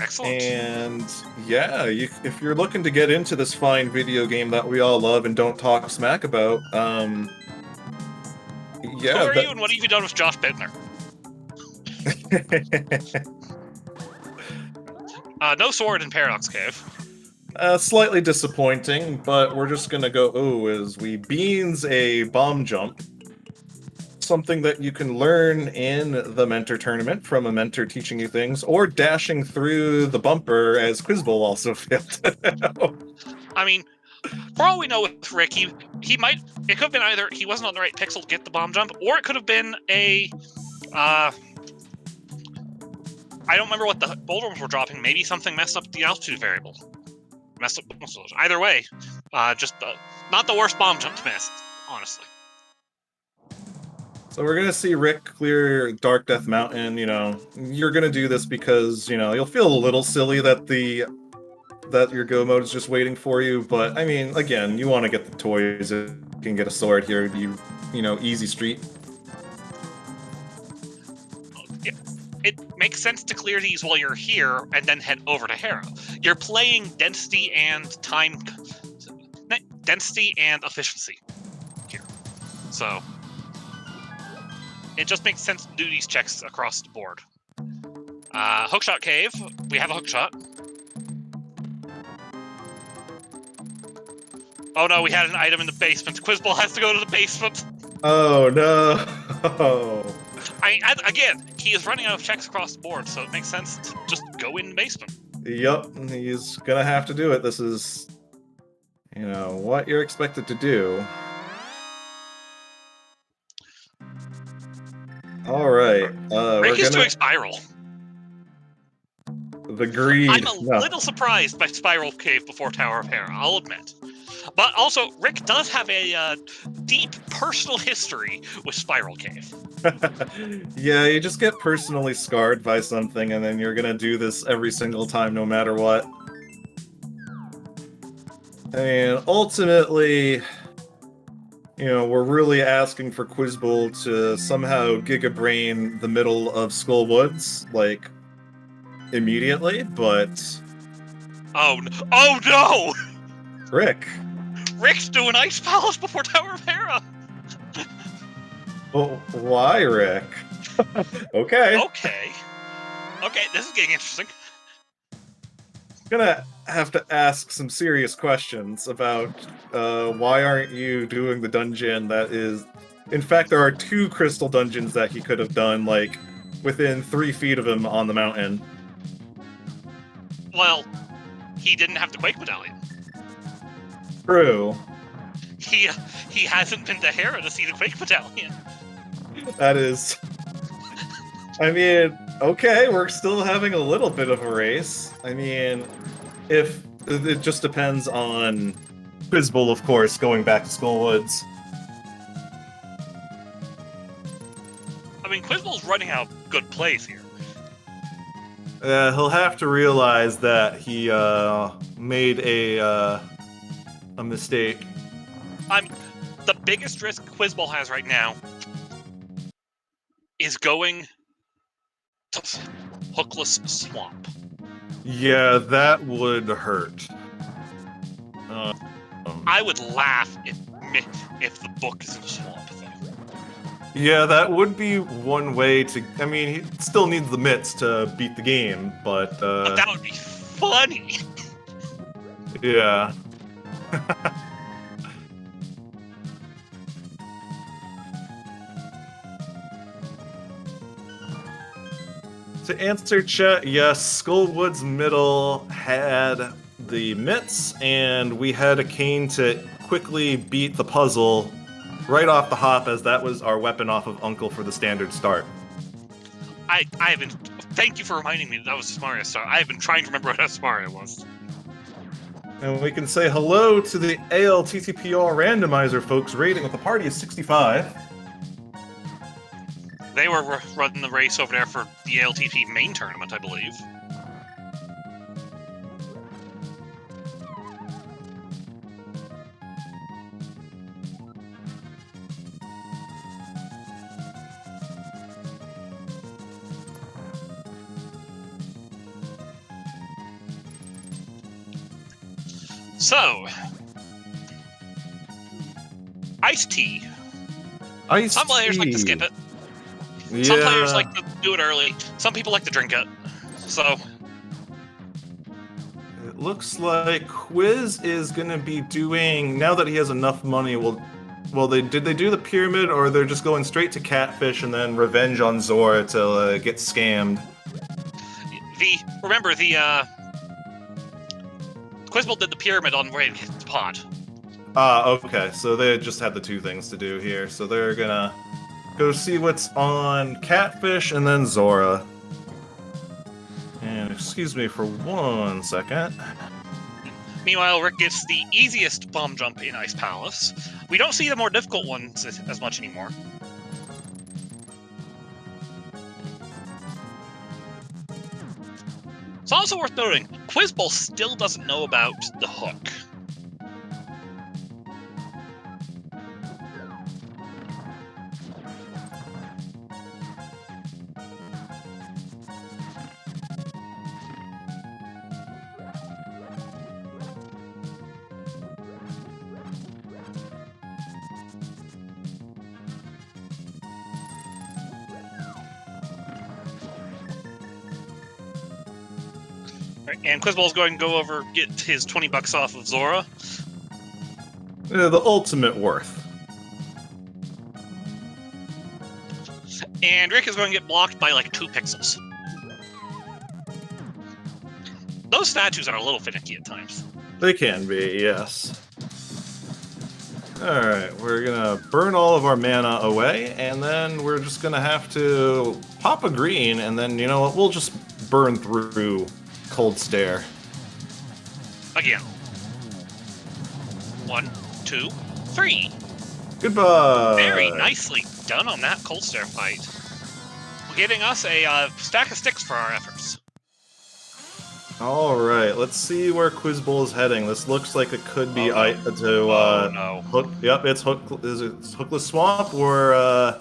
Excellent. And, yeah, if you're looking to get into this fine video game that we all love and don't talk smack about, yeah. Who are you, and what have you done with JoshBittner? No sword in Paradox Cave. Slightly disappointing, but we're just gonna go, as we beans a bomb jump. Something that you can learn in the Mentor Tournament from a mentor teaching you things, or dashing through the bumper, as Quizbowl also failed to know. I mean, for all we know with Rick, it could have been either he wasn't on the right pixel to get the bomb jump, or it could have been I don't remember what the boulders were dropping. Maybe something messed up the altitude variable. Messed up. Either way, just not the worst bomb jump to miss, honestly. So we're gonna see Rick clear Dark Death Mountain. You're gonna do this because you'll feel a little silly that your go mode is just waiting for you. But I mean, again, you want to get the toys. If you can get a sword here, it'd be easy street. It makes sense to clear these while you're here and then head over to Hera. You're playing density and efficiency here. So it just makes sense to do these checks across the board. Hookshot Cave. We have a hookshot. Oh no, we had an item in the basement. Quizbowl has to go to the basement. Oh no. Again, he is running out of checks across the board, so it makes sense to just go in the basement. Yep, he's gonna have to do it. This is, what you're expected to do. Alright, Rick is doing Spiral. The greed. I'm a little surprised by Spiral Cave before Tower of Hera, I'll admit. But also, Rick does have a deep personal history with Spiral Cave. Yeah, you just get personally scarred by something, and then you're gonna do this every single time, no matter what. I mean, ultimately, we're really asking for Quizbowl to somehow gigabrain the middle of Skull Woods, like, immediately, but... Oh no! Rick. Rick's doing Ice Palace before Tower of Hera! Well, why, Rick? Okay. Okay, this is getting interesting. Gonna have to ask some serious questions about why aren't you doing the dungeon that is... In fact, there are 2 crystal dungeons that he could have done, like, within 3 feet of him on the mountain. Well, he didn't have the Quake Medallion. True. He hasn't been to Hera to see the Quake Medallion. That is... I mean, okay, we're still having a little bit of a race. I mean, if... It just depends on Quizbowl, of course, going back to Skull Woods. I mean, Quizbowl's running out good plays here. He'll have to realize that he made a mistake. The biggest risk Quizbowl has right now is going to Hookless Swamp. Yeah, that would hurt. I would laugh if the book is in the swamp, though. Yeah, that would be one way to... I mean, he still needs the mitts to beat the game, but... But that would be funny! Yeah. To answer chat, yes, Skullwood's middle had the mitts, and we had a cane to quickly beat the puzzle right off the hop, as that was our weapon off of Uncle for the standard start. I haven't... Thank you for reminding me that was Asmaria Star. I have been trying to remember what Asmaria was. And we can say hello to the ALTTPR randomizer folks. Rating with the party is 65. They were running the race over there for the ALTP main tournament, I believe. So, iced tea. Some players like to skip it. Yeah. Some players like to do it early. Some people like to drink it. So, it looks like Quiz is going to be doing, now that he has enough money, did they do the pyramid, or they're just going straight to Catfish and then revenge on Zora to get scammed? Remember, Quizbowl did the pyramid on where it hit the pot. Okay, so they just had the 2 things to do here, so they're gonna go see what's on Catfish and then Zora. And excuse me for 1 second. Meanwhile, Rick gets the easiest bomb jump in Ice Palace. We don't see the more difficult ones as much anymore. It's also worth noting, Quizbowl still doesn't know about the hook. And Quizbowl's going to go over, get his $20 off of Zora. The ultimate worth. And Rick is going to get blocked by like 2 pixels. Those statues are a little finicky at times. They can be, yes. Alright, we're gonna burn all of our mana away, and then we're just gonna have to pop a green, and then, you know what, we'll just burn through Cold Stare. Again. 1, 2, 3. Goodbye. Very nicely done on that cold stare fight. Giving us a stack of sticks for our efforts. Alright, let's see where Quizbowl is heading. This looks like it could be no. Hook. Yep, it's Hook. Is it Hookless Swamp or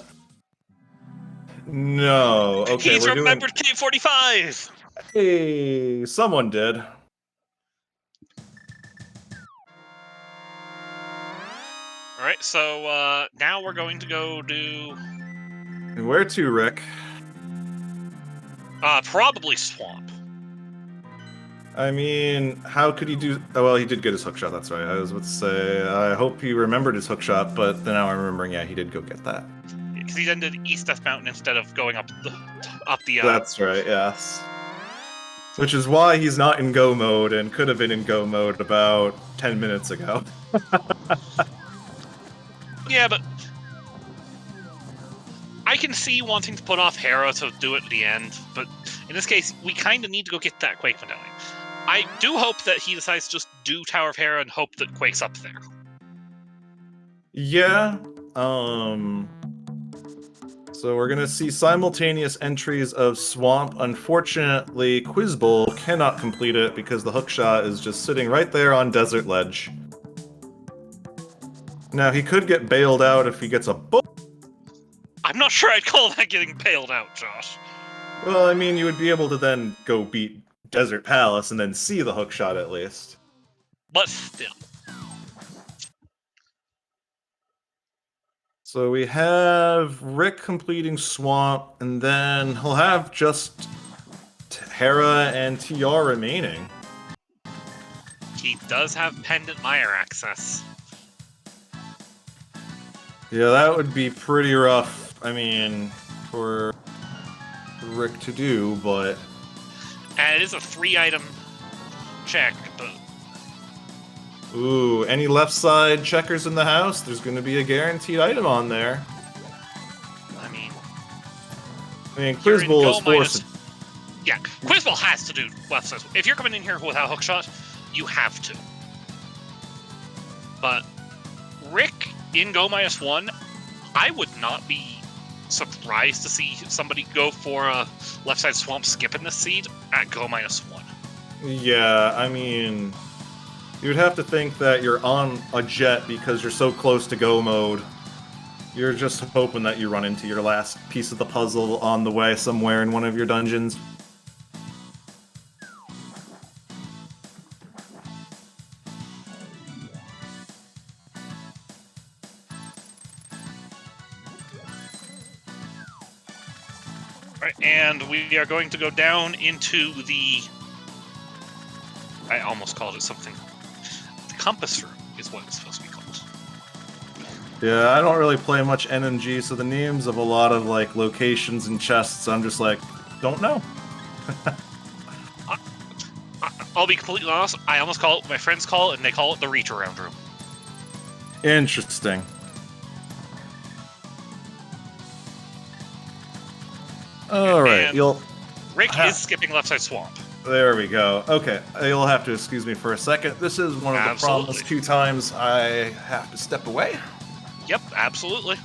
No. Okay, He's we're doing. remembered K45! Hey, someone did. Alright, so now we're going to go do... And where to, Rick? Probably Swamp. I mean, how could he do... Oh, well, he did get his hookshot, that's right. I was about to say, I hope he remembered his hookshot, but then now I'm remembering, yeah, he did go get that. Because he then did East Death Mountain instead of going up the... That's right, yes. Which is why he's not in go mode, and could have been in go mode about 10 minutes ago. Yeah, but... I can see wanting to put off Hera to do it at the end, but in this case, we kind of need to go get that Quake Medallion. I do hope that he decides to just do Tower of Hera and hope that Quake's up there. Yeah, so we're gonna see simultaneous entries of Swamp. Unfortunately, Quizbowl cannot complete it because the hookshot is just sitting right there on Desert Ledge. Now, he could get bailed out if he gets a book. I'm not sure I'd call that getting bailed out, Josh. Well, I mean, you would be able to then go beat Desert Palace and then see the hookshot at least. But still. So we have Rick completing Swamp, and then he'll have just Hera and TR remaining. He does have Pendant Mire access. Yeah, that would be pretty rough, I mean, for Rick to do, but... And it is a 3-item check, but... Ooh, any left side checkers in the house? There's going to be a guaranteed item on there. I mean, Quizbowl is forced. Yeah, Quizbowl has to do left side. If you're coming in here without hookshot, you have to. But Rick in Go -1, I would not be surprised to see somebody go for a left side swamp skip in this seed at Go -1. Yeah, I mean, you'd have to think that you're on a jet because you're so close to go mode. You're just hoping that you run into your last piece of the puzzle on the way somewhere in one of your dungeons. Right, and we are going to go down into the... I almost called it something. The compass room is what it's supposed to be called. Yeah, I don't really play much NMG, so the names of a lot of like locations and chests, I'm just like, don't know. I'll be completely honest, I almost call it, my friends call it, and they call it the reach around room. Interesting. Alright, Rick is skipping left side swamp. There we go. Okay, you'll have to excuse me for a second. This is one of the problems 2 times I have to step away. Yep, absolutely.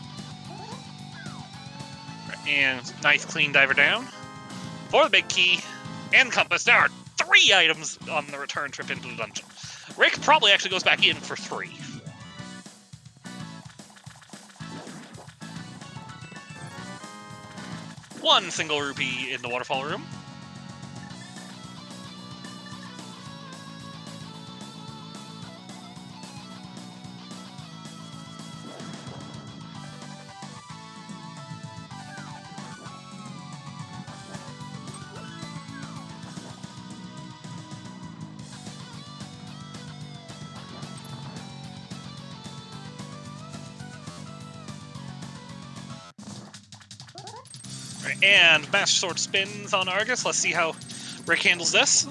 And nice clean diver down. For the big key and compass, there are 3 items on the return trip into the dungeon. Rick probably actually goes back in for 3. One single rupee in the waterfall room. And Master Sword spins on Argus. Let's see how Rick handles this.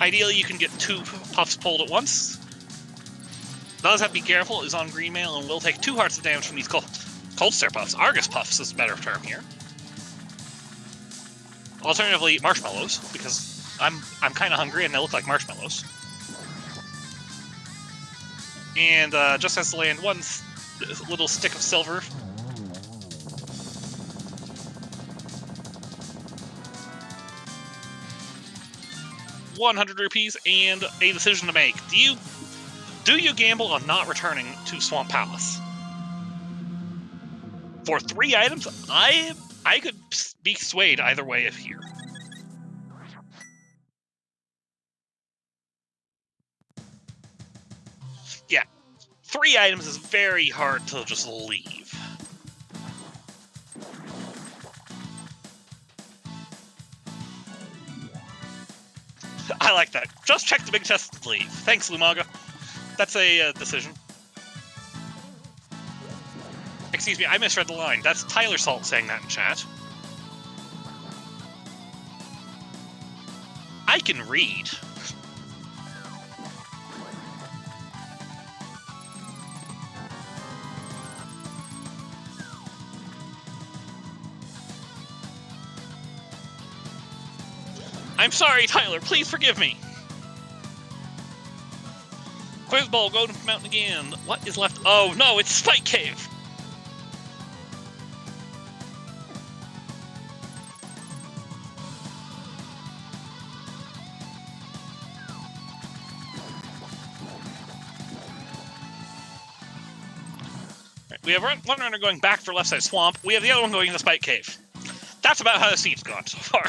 Ideally, you can get 2 puffs pulled at once. Does have to be careful, is on green mail, and will take 2 hearts of damage from these cold stare puffs. Argus puffs is a better term here. Alternatively, marshmallows, because I'm kind of hungry and they look like marshmallows. And just has to land one little stick of silver. ₹100 and a decision to make. Do you gamble on not returning to Swamp Palace? For 3 items, I could be swayed either way of here. Yeah, 3 items is very hard to just leave. I like that. Just check the big chest and leave. Thanks, Lumaga. That's a decision. Excuse me, I misread the line. That's Tyler Salt saying that in chat. I can read. I'm sorry, Tyler. Please forgive me. Quizbowl, go to the mountain again. What is left? Oh, no, it's Spike Cave. Right, we have one runner going back for left side swamp. We have the other one going into Spike Cave. That's about how the siege gone so far.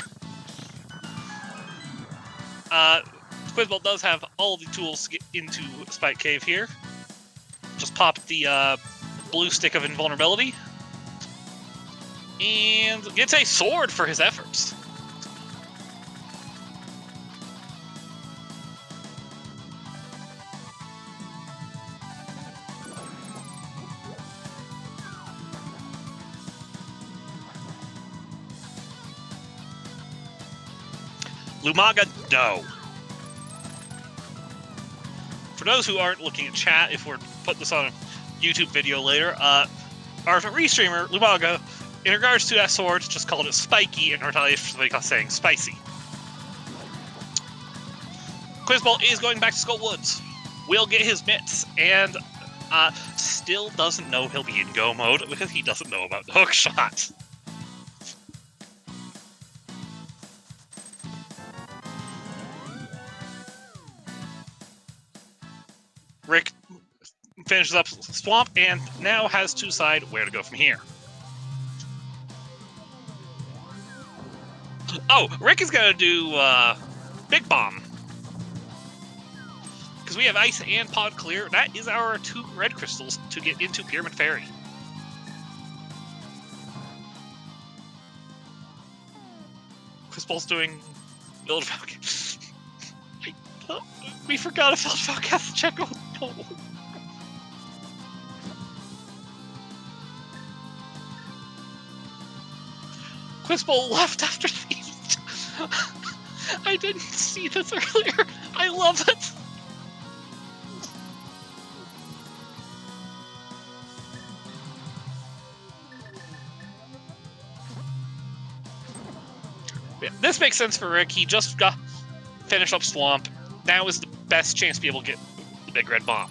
Quizbowl does have all the tools to get into Spike Cave here. Just pop the blue stick of invulnerability. And gets a sword for his efforts. Lumaga, no. For those who aren't looking at chat, if we're putting this on a YouTube video later, our restreamer, Lumaga, in regards to that sword, just called it spiky in retaliation for somebody saying spicy. Quizbowl is going back to Skull Woods. Will get his mitts, and still doesn't know he'll be in go mode because he doesn't know about the hook shot. Rick finishes up Swamp and now has to decide where to go from here. Oh, Rick is going to do Big Bomb. Because we have Ice and Pod Clear. That is our 2 red crystals to get into Pyramid Fairy. Quizbowl's doing Build Falcon. We forgot if Build Falcon has to check on. Quizbowl left after these. I didn't see this earlier. I love it. Yeah, this makes sense for Rick. He just got finished up Swamp. Now is the best chance to be able to get the big red bomb.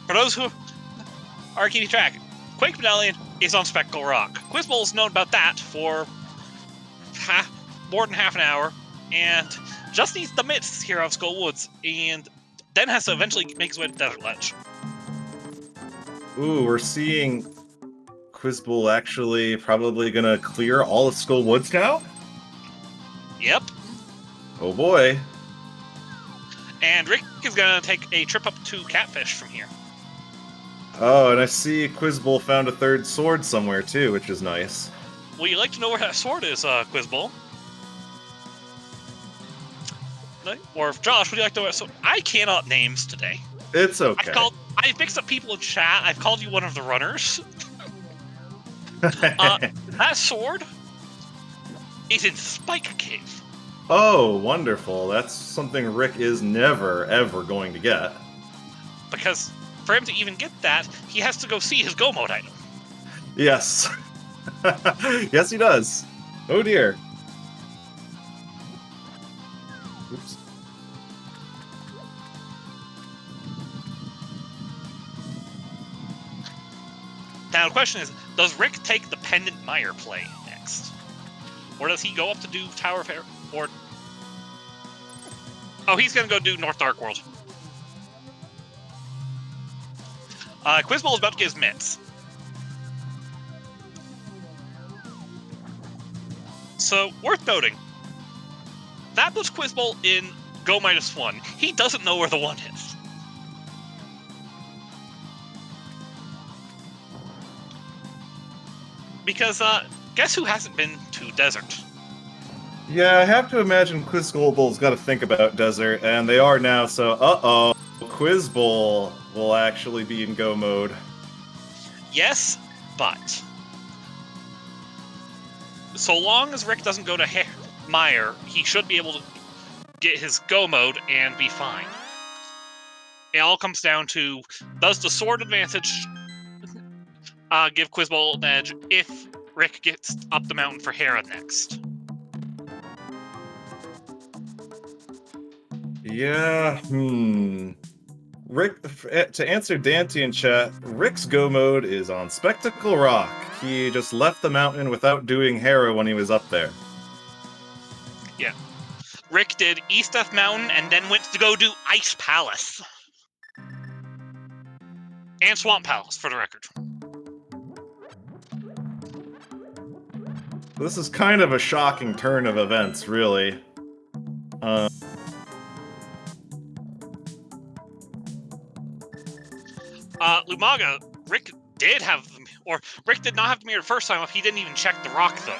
For those who are keeping track, Quake Medallion is on Spectacle Rock. Quizbowl is known about that for more than half an hour, and just needs the mitts here of Skull Woods, and then has to eventually make his way to Desert Ledge. Ooh, we're seeing Quizbowl actually probably gonna clear all of Skull Woods now? Yep. Oh boy. And Rick is gonna take a trip up to Catfish from here. Oh, and I see Quizbowl found a 3rd sword somewhere too, which is nice. Would you like to know where that sword is, Quizbowl? Or Josh, would you like to know where sword? I cannot names today. It's okay. I've mixed up people in chat. I've called you one of the runners. That sword is in Spike Cave. Oh, wonderful. That's something Rick is never, ever going to get. Because for him to even get that, he has to go see his Go Mode item. Yes. Yes, he does. Oh, dear. Oops. the question is, does Rick take the Pendant Mire play next? Or does he go up to do Tower of Hera? Or... Oh, he's going to go do North Dark World. Quizbowl is about to get his mitts. So, worth noting, that puts Quizbowl in go -1. He doesn't know where the 1 is. Because, guess who hasn't been to Desert? Yeah, I have to imagine Quizbowl's got to think about Desert, and they are now, so uh-oh. Quizbowl will actually be in go mode. Yes, but... so long as Rick doesn't go to Mire, he should be able to get his go mode and be fine. It all comes down to, does the sword advantage give Quizbowl an edge if Rick gets up the mountain for Hera next? Yeah, Rick, to answer Dante in chat, Rick's go mode is on Spectacle Rock. He just left the mountain without doing Hera when he was up there. Yeah. Rick did East Death Mountain and then went to go do Ice Palace. And Swamp Palace, for the record. This is kind of a shocking turn of events, really. Lumaga, Rick did have... or Rick did not have the mirror the first time up. He didn't even check the rock, though.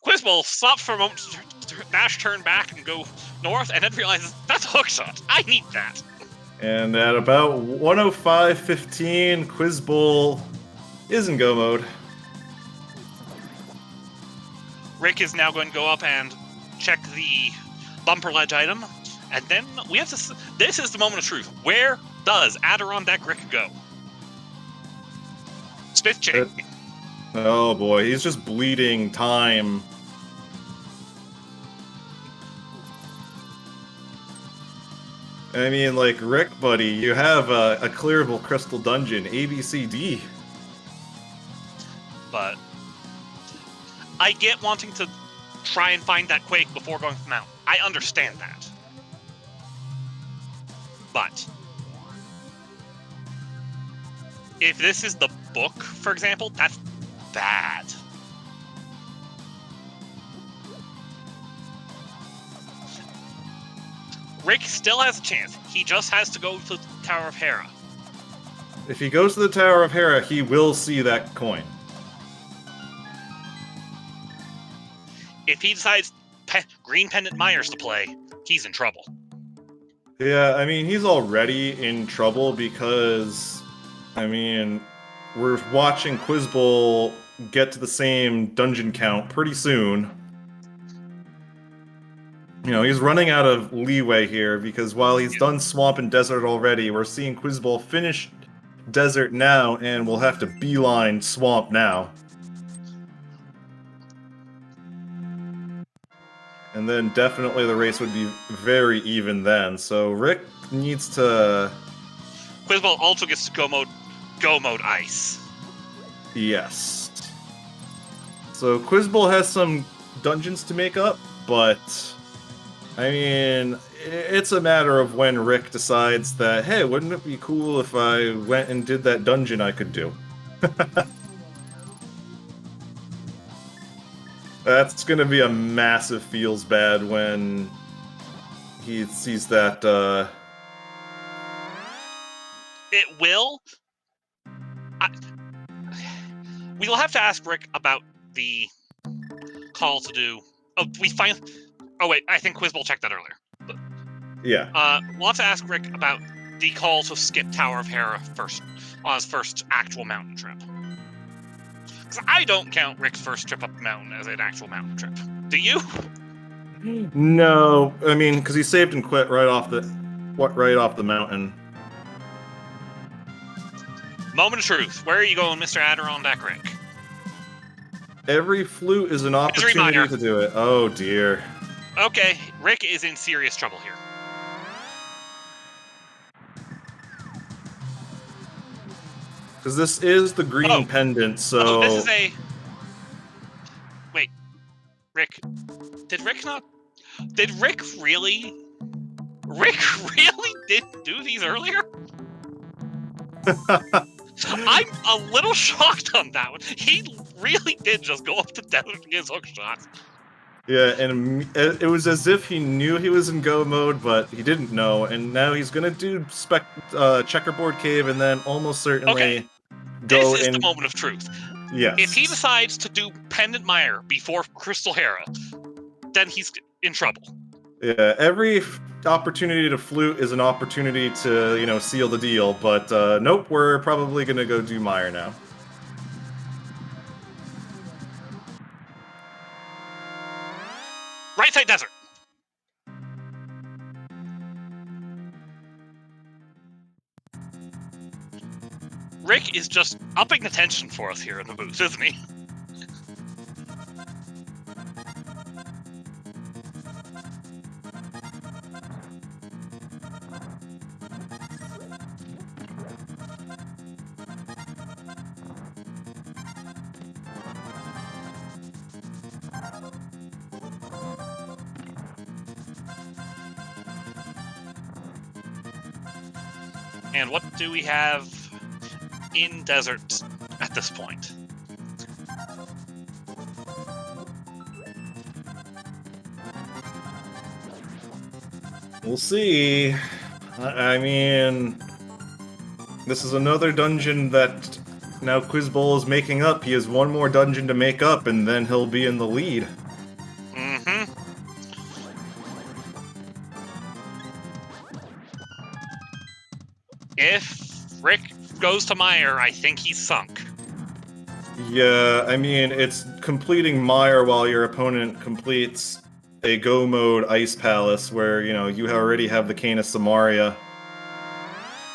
Quizbowl stops for a moment to dash, turn back, and go north, and then realizes, that's a hookshot. I need that. And at about 105.15, Quizbowl is in go mode. Rick is now going to go up and check the bumper ledge item, and then we have to... this is the moment of truth. Where does AdirondackRick go? Spit check. Oh boy, he's just bleeding time. I mean, like, Rick, buddy, you have a clearable crystal dungeon, A, B, C, D. But I get wanting to try and find that Quake before going to the mountain. I understand that. But if this is the book, for example, that's bad. Rick still has a chance. He just has to go to the Tower of Hera. If he goes to the Tower of Hera, he will see that coin. If he decides Green Pendant Mires to play, he's in trouble. Yeah, I mean, he's already in trouble because, I mean, we're watching Quizbowl get to the same dungeon count pretty soon. You know, he's running out of leeway here because while he's done Swamp and Desert already, we're seeing Quizbowl finish Desert now, and we'll have to beeline Swamp now. And then definitely the race would be very even then, so Rick needs to... Quizbowl also gets to go mode Ice. Yes. So Quizbowl has some dungeons to make up, but... I mean, it's a matter of when Rick decides that, hey, wouldn't it be cool if I went and did that dungeon I could do? That's gonna be a massive feels bad when he sees that, It will. We'll have to ask Rick about the call to do... Oh, we finally... Oh, wait, I think Quizbowl checked that earlier. But, yeah. We'll have to ask Rick about the call to skip Tower of Hera first, on his first actual mountain trip. Because I don't count Rick's first trip up the mountain as an actual mountain trip. Do you? No, I mean, because he saved and quit right off the mountain. Moment of truth. Where are you going, Mr. AdirondackRick? Every flute is an opportunity to do it. Oh, dear. Okay, Rick is in serious trouble here. Because this is the green pendant, so... Oh, this is a... Wait. Rick. Did Rick not... Did Rick really... Rick really did do these earlier? I'm a little shocked on that one. He really did just go up to desert and get his hook shots. Yeah, and it was as if he knew he was in go mode, but he didn't know, and now he's gonna do checkerboard cave, and then almost certainly go This is in... the moment of truth. Yes. If he decides to do Pendant Mire before Crystal Hera, then he's in trouble. Yeah, every opportunity to flute is an opportunity to, you know, seal the deal, but nope, we're probably gonna go do Mire now. Right side desert. Rick is just upping the tension for us here in the booth, isn't he? And what do we have in desert at this point? We'll see. I mean, this is another dungeon that now Quizbowl is making up. He has one more dungeon to make up, and then he'll be in the lead. Mm-hmm. If Rick goes to Mire, I think he's sunk. Yeah, I mean, it's completing Mire while your opponent completes a go mode Ice Palace where, you know, you already have the Cane of Samaria.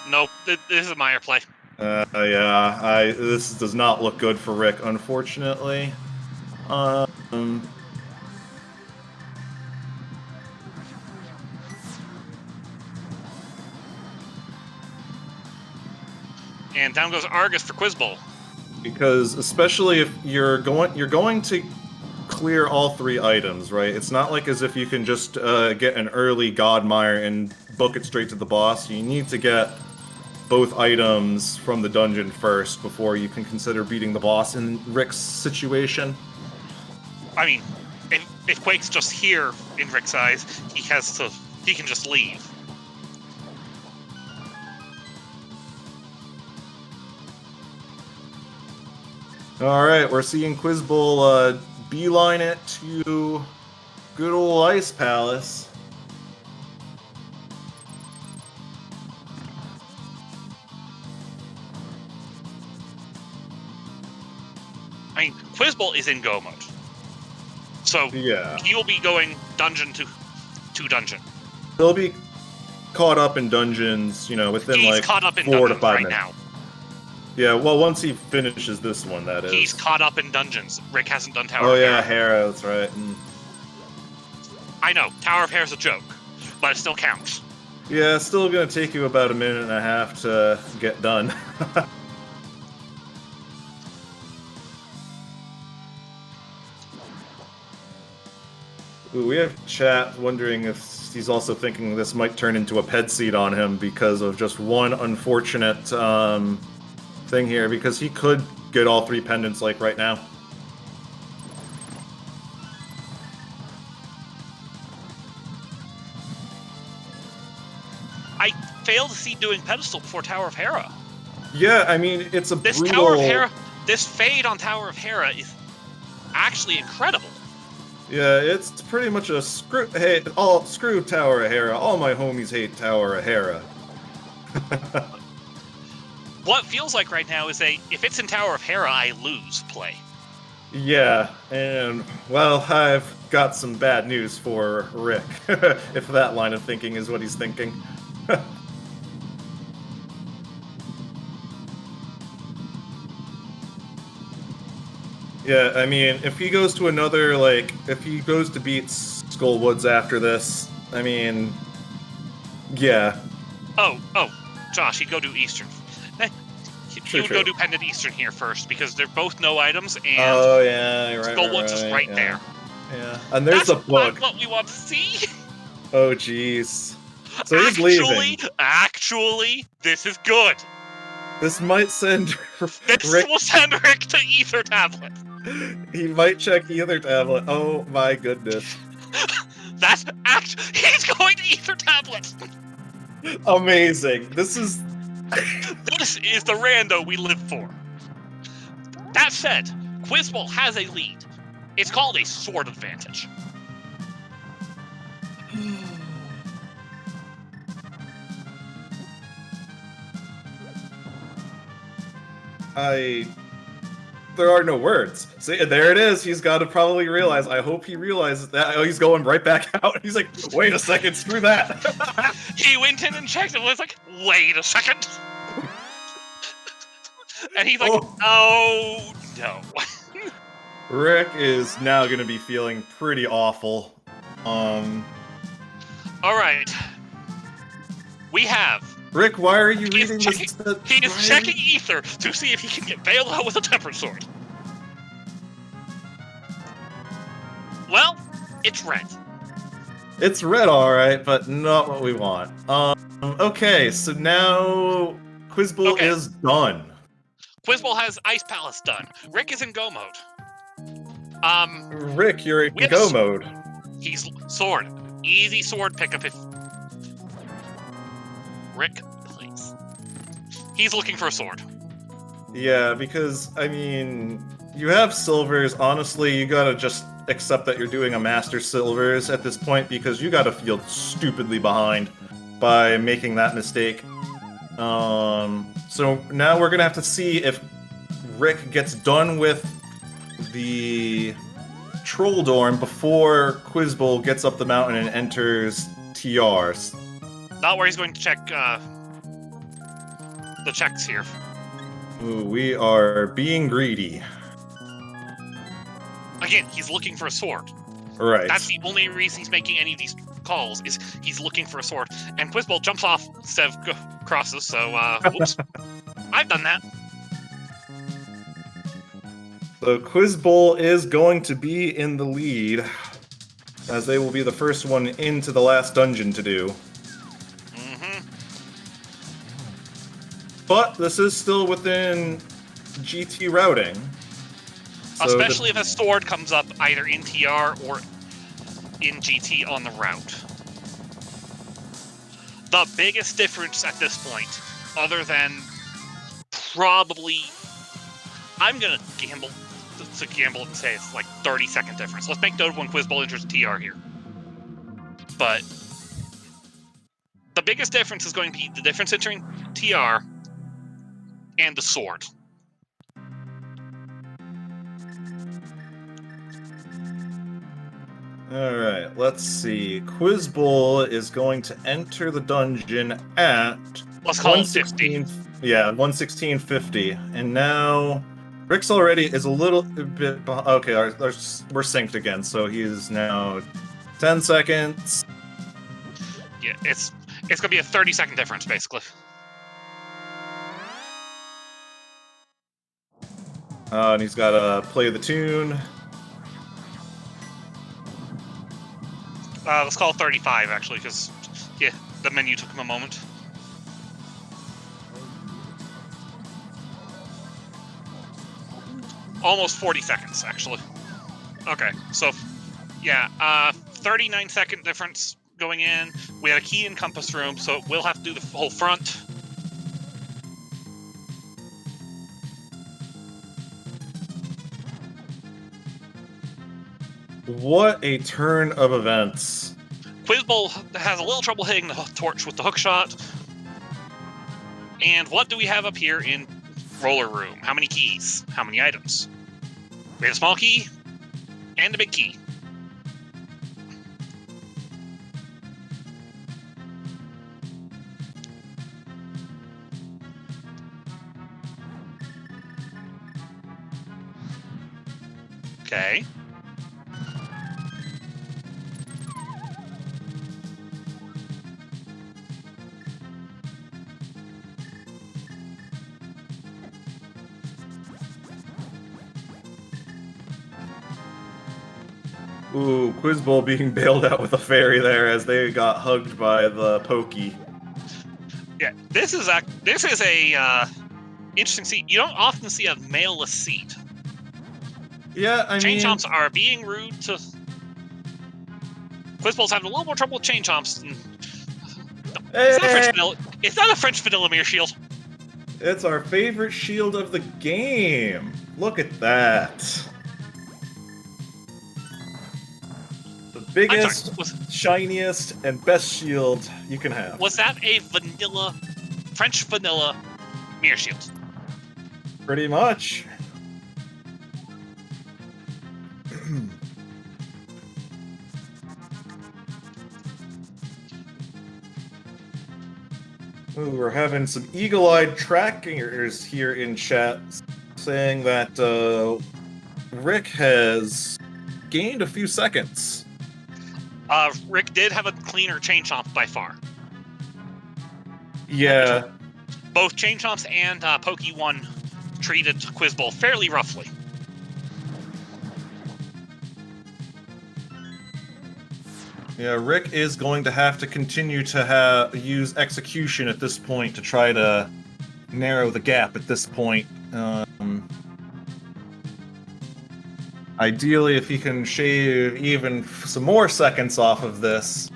Nope, this is a Mire play. Yeah, this does not look good for Rick, unfortunately. And down goes Argus for Quizbowl. Because especially if you're going to clear all 3 items, right? It's not like as if you can just get an early Godmire and book it straight to the boss. You need to get both items from the dungeon first before you can consider beating the boss in Rick's situation. I mean, if Quake's just here in Rick's eyes, he can just leave. Alright, we're seeing Quizbowl beeline it to good old Ice Palace. I mean, Quizbowl is in go mode. So Yeah. he will be going dungeon to dungeon. He'll be caught up in dungeons, you know, within He's like caught up in 4 to dungeons 5 right minutes. now. Yeah, well, once he finishes this one, that is. He's caught up in dungeons. Rick hasn't done Tower Oh of yeah, Hera. Hera, that's right. I know, Tower of Hera's a joke, but it still counts. Yeah, it's still gonna take you about 1.5 minutes to get done. Ooh, we have chat wondering if he's also thinking this might turn into a ped seat on him because of just one unfortunate thing here, because he could get all 3 pendants like right now. I fail to see doing pedestal before Tower of Hera. Yeah, I mean, it's a This brutal... Tower of Hera, this fade on Tower of Hera is actually incredible. Yeah, it's pretty much a screw Tower of Hera. All my homies hate Tower of Hera. What it feels like right now is if it's in Tower of Hera, I lose play. Yeah, and, well, I've got some bad news for Rick, if that line of thinking is what he's thinking. Yeah, I mean, if he goes to another, if he goes to beat Skullwoods after this, I mean, yeah. Oh, Josh, he'd go do Eastern. you would go do Pendant Eastern here first, because they're both no items, and oh yeah, right, Skullwoods is right yeah. there. Yeah, and there's That's the book. what we want to see. Oh jeez. So he's leaving. Actually, this is good. This might send This Rick. will send Rick to Ether Tablet. He might check Ether Tablet. Oh my goodness. He's going to Ether Tablet. Amazing. This is the rando we live for. That said, Quizbowl has a lead. It's called a sword advantage. There are no words. See, there it is. He's got to probably realize. I hope he realizes that. Oh, he's going right back out. He's like, wait a second, screw that. He went in and checked and was like, wait a second. And he's like, oh no. Rick is now going to be feeling pretty awful. All right. We have. Rick, why are you reading this? He is checking Ether to see if he can get bailed out with a temper sword. Well, it's red. It's red, all right, but not what we want. Okay, so now Quizbowl is done. Quizbowl has Ice Palace done. Rick is in go mode. Rick, you're in go mode. He's sword. Easy sword pickup if... Rick, please. He's looking for a sword. Yeah, because, I mean, you have silvers. Honestly, you gotta just accept that you're doing a master silvers at this point, because you gotta feel stupidly behind by making that mistake. So now we're gonna have to see if Rick gets done with the Troll Dorm before Quizbowl gets up the mountain and enters TRs. Not where he's going to check the checks here. Ooh, we are being greedy. Again, he's looking for a sword. Right. That's the only reason he's making any of these calls, is he's looking for a sword. And Quizbowl jumps off instead of crosses, so, whoops. I've done that. So Quizbowl is going to be in the lead, as they will be the first one into the last dungeon to do. But this is still within GT routing. So especially if a sword comes up either in TR or in GT on the route. The biggest difference at this point, other than probably... I'm going to gamble and say it's like 30-second difference. Let's make note of when Quizbowl enters TR here. But the biggest difference is going to be the difference entering TR and the sword. Alright, let's see. Quizbowl is going to enter the dungeon at... Let's call it 50. Yeah, 116.50. And now... Rick's already is a little bit... Okay, we're synced again, so he's now 10 seconds. Yeah, it's going to be a 30-second difference, basically. And he's got to play the tune. Let's call it 35, actually, because, yeah, the menu took him a moment. Almost 40 seconds, actually. Okay, so, yeah, 39-second difference going in. We had a key and compass room, so we'll have to do the whole front. What a turn of events. Quizbowl has a little trouble hitting the torch with the hook shot. And what do we have up here in Roller Room? How many keys? How many items? We have a small key and a big key. Okay. Ooh, Quizbowl being bailed out with a fairy there as they got hugged by the pokey. Yeah, this is a interesting seat. You don't often see a male-less seat. Yeah, I Chain mean, chomps are being rude to. Quizbowl's having a little more trouble with chain chomps. hey, It's not a French vanilla mirror shield. it's our favorite shield of the game. Look at that. The biggest, shiniest, and best shield you can have. Was that a French vanilla mirror shield? Pretty much. Ooh, we're having some eagle-eyed trackers here in chat saying that Rick has gained a few seconds. Rick did have a cleaner chain chomp by far. Yeah. Both chain chomps and Pokey 1 treated Quizbowl fairly roughly. Yeah, Rick is going to have to continue to use execution at this point to try to narrow the gap at this point. Ideally, if he can shave even some more seconds off of this,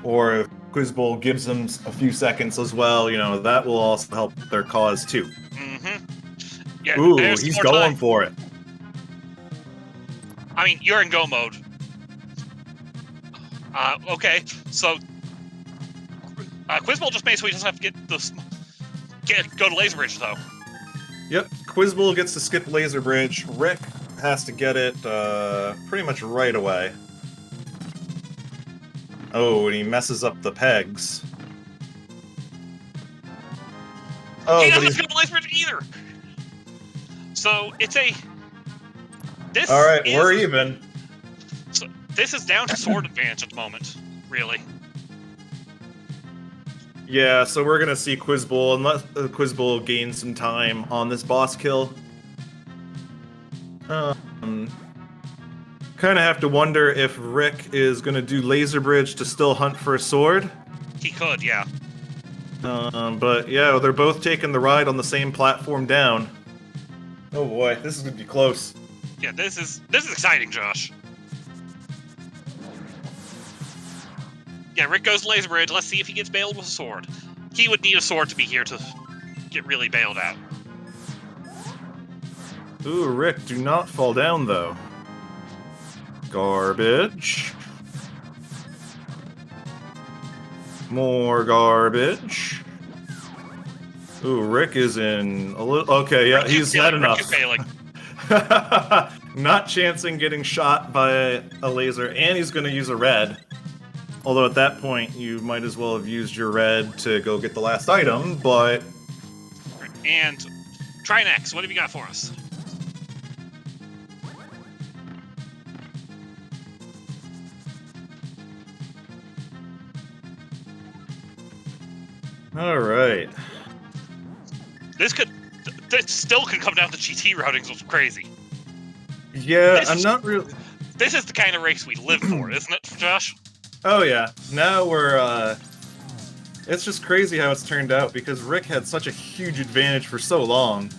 or if Quizbowl gives him a few seconds as well, you know, that will also help their cause too. Mm-hmm. Yeah, ooh, he's going for it. I mean, you're in go mode. Okay, so Quizbowl just made so he doesn't have to go to Laser Bridge though. Yep, Quizbowl gets to skip Laser Bridge. Rick has to get it pretty much right away. Oh, and he messes up the pegs. Oh, he doesn't skip Laser Bridge either. So it's a. All right, we're even. So this is down to sword advantage at the moment, really. Yeah, so we're gonna see Quizbowl, unless Quizbowl gains some time on this boss kill. Kind of have to wonder if Rick is gonna do Laser Bridge to still hunt for a sword. He could, yeah. But yeah, they're both taking the ride on the same platform down. Oh boy, this is gonna be close. Yeah, this is exciting, Josh. Yeah, Rick goes to Laser Bridge. Let's see if he gets bailed with a sword. He would need a sword to be here to get really bailed out. Ooh, Rick, do not fall down, though. Garbage. More garbage. Ooh, Rick is in a little... Okay, yeah, he's had enough. Rick is failing. Not chancing getting shot by a laser, and he's going to use a red. Although at that point, you might as well have used your red to go get the last item, but... And Trinex, what have you got for us? Alright. This still could come down to GT routings, which is crazy. Yeah, I'm not really... This is the kind of race we live for, isn't it, Josh? Oh yeah, now we're, it's just crazy how it's turned out, because Rick had such a huge advantage for so long.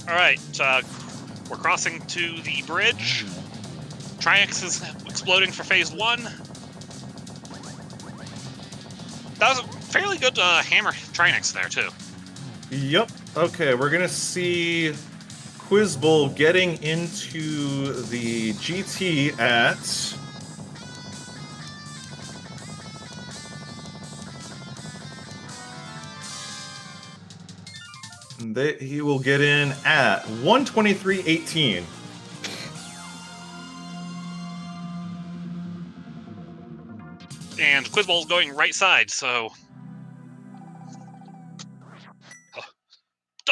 Alright, we're crossing to the bridge. Trinex is exploding for phase 1. That was a fairly good hammer Trinex there, too. Yep. Okay, we're gonna see Quizbowl getting into the GT at... he will get in at 123.18. And Quizbowl's going right side, so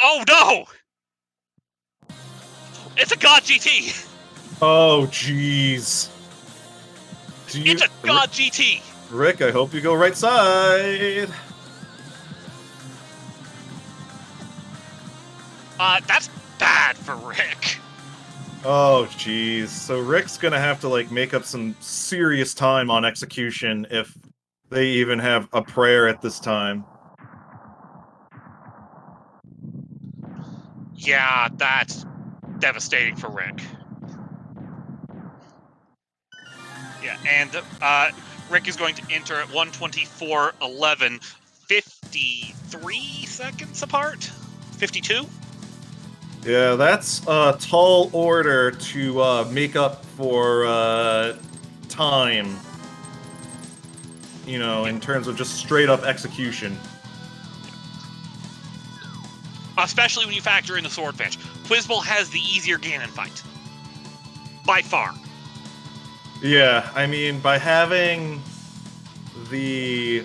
Oh no! It's a God GT! Oh, jeez. It's a God GT! Rick, I hope you go right side. That's bad for Rick. Oh, jeez. So Rick's gonna have to, like, make up some serious time on execution if they even have a prayer at this time. Yeah, that's devastating for Rick. Yeah, and Rick is going to enter at 1:24:11, 53 seconds apart? 52? Yeah, that's a tall order to make up for time. You know, in terms of just straight up execution. Especially when you factor in the sword bench. Quizbowl has the easier Ganon fight. By far. Yeah, I mean, by having the...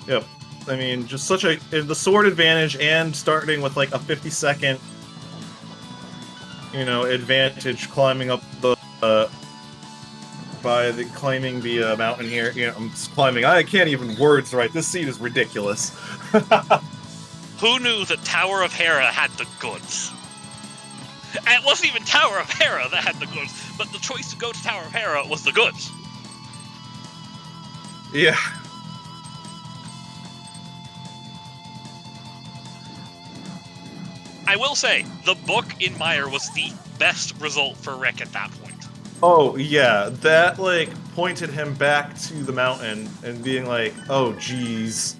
Yep. I mean, just such a... the sword advantage and starting with, like, a 50-second, you know, advantage climbing up the... climbing the mountain here. You know, I'm just climbing. I can't even words right. This seat is ridiculous. Who knew that Tower of Hera had the goods? And it wasn't even Tower of Hera that had the goods, but the choice to go to Tower of Hera was the goods. Yeah. I will say, the book in Meyer was the best result for Rick at that point. Oh, yeah. That, like, pointed him back to the mountain and being like, oh, jeez.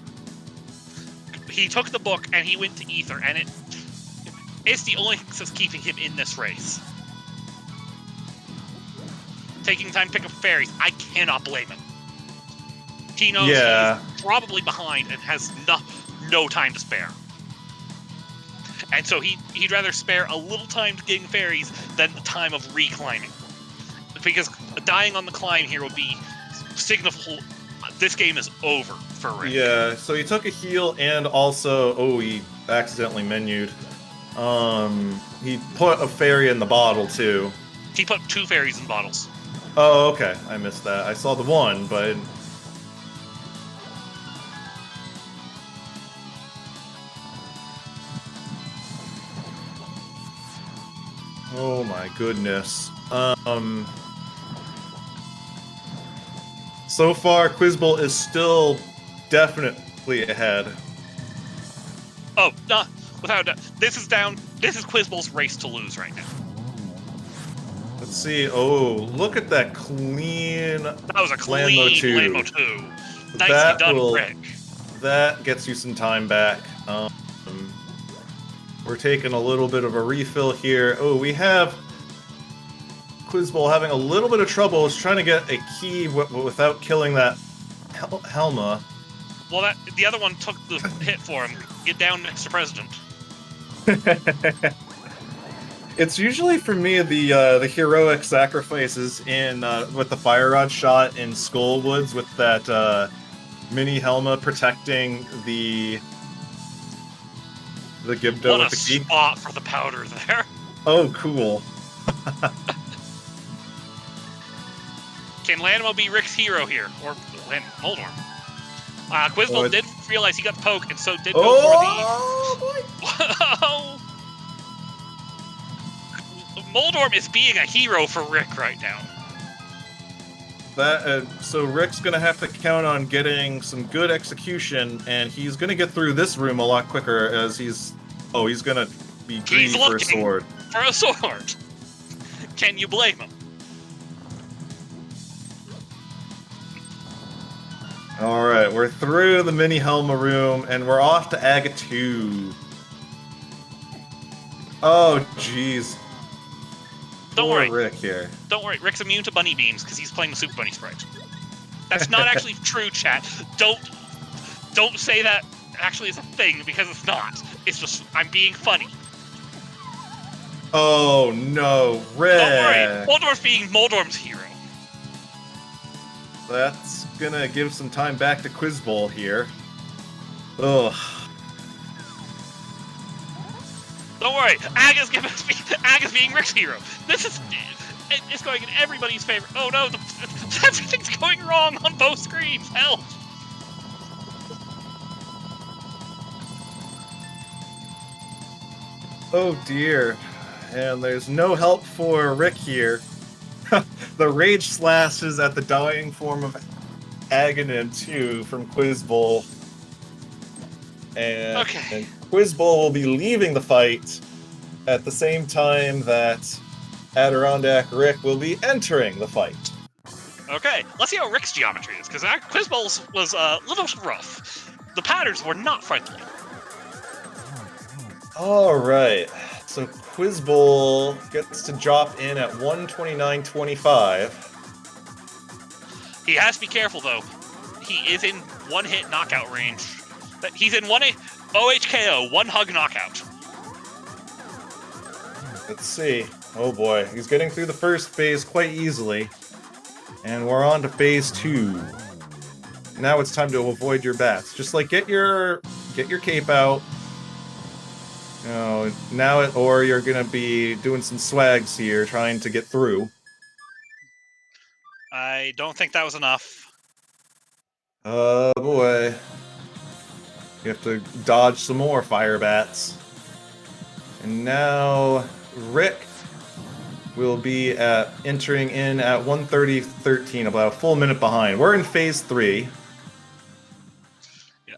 He took the book and he went to Ether, and it's the only thing that's keeping him in this race. Taking time to pick up fairies, I cannot blame him. He knows he's probably behind and has no time to spare. And so he'd rather spare a little time to getting fairies than the time of reclimbing. Because dying on the climb here would be signiful. This game is over for Rick. Yeah, so he took a heal and also... Oh, he accidentally menued. He put a fairy in the bottle, too. He put 2 fairies in bottles. Oh, okay. I missed that. I saw the one, but... Oh my goodness. So far, Quizbowl is still definitely ahead. Oh, without a doubt. This is Quizbowl's race to lose right now. Let's see. Oh, look at that clean... That was a clean Landmo 2. Nicely done, Rick. That gets you some time back. We're taking a little bit of a refill here. Oh, we have Quizbowl having a little bit of trouble. Is trying to get a key without killing that Helma. Well, the other one took the hit for him. Get down, Mr. President. It's usually for me the heroic sacrifices in with the fire rod shot in Skullwoods with that mini Helma protecting the Gibdo with the key. What a spot for the powder there. Oh, cool. Can Landmo be Rick's hero here? Or Moldorm? Quizbowl did realize he got the poke, and so did go for the... Moldorm is being a hero for Rick right now. So Rick's gonna have to count on getting some good execution, and he's gonna get through this room a lot quicker as he's gonna be greedy for a sword. For a sword. Can you blame him? Alright, we're through the mini Helma room, and we're off to Aga 2. Oh, jeez. Don't worry. Rick here. Don't worry, Rick's immune to bunny beams because he's playing the Super Bunny Sprite. That's not actually true, chat. Don't say that actually is a thing, because it's not. It's just, I'm being funny. Oh no, Rick! Don't worry, Moldorm's being Moldorm's hero. That's gonna give some time back to Quizbowl here. Ugh. Don't worry, Aga's being Rick's hero. It's going in everybody's favor. Oh no, everything's going wrong on both screens. Help! Oh dear. And there's no help for Rick here. The Rage Slash is at the dying form of Aghanim too from Quizbowl. And Quizbowl will be leaving the fight at the same time that AdirondackRick will be entering the fight. Okay, let's see how Rick's geometry is, because Quizbowl's was a little rough. The patterns were not friendly. Alright, so Quizbowl gets to drop in at 129.25. He has to be careful, though. He is in one-hit knockout range. He's in OHKO, one hug knockout. Let's see. Oh boy, he's getting through the first phase quite easily. And we're on to phase 2. Now it's time to avoid your bats. Just like get your cape out. Or you're gonna be doing some swags here, trying to get through. I don't think that was enough. Oh boy. You have to dodge some more fire bats. And now Rick will be entering in at 130.13, about a full minute behind. We're in phase 3. Yeah.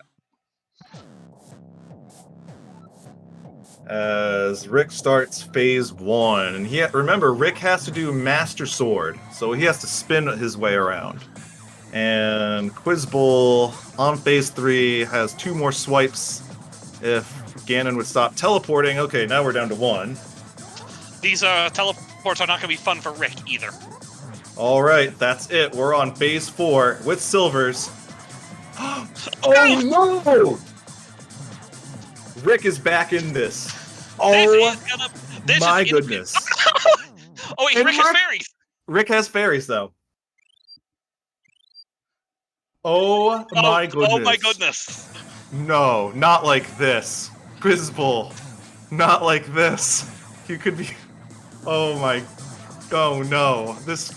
As Rick starts phase 1. And remember, Rick has to do Master Sword, so he has to spin his way around. And Quizbowl on phase 3 has 2 more swipes if Ganon would stop teleporting. Okay, now we're down to 1. These teleports are not going to be fun for Rick either. Alright, that's it. We're on phase 4 with silvers. Oh no! Rick is back in this. Oh my goodness. Oh wait, Rick has fairies! Rick has fairies, though. Oh my goodness. Oh my goodness. No, not like this. Quizbowl. Not like this. You could be... Oh no. This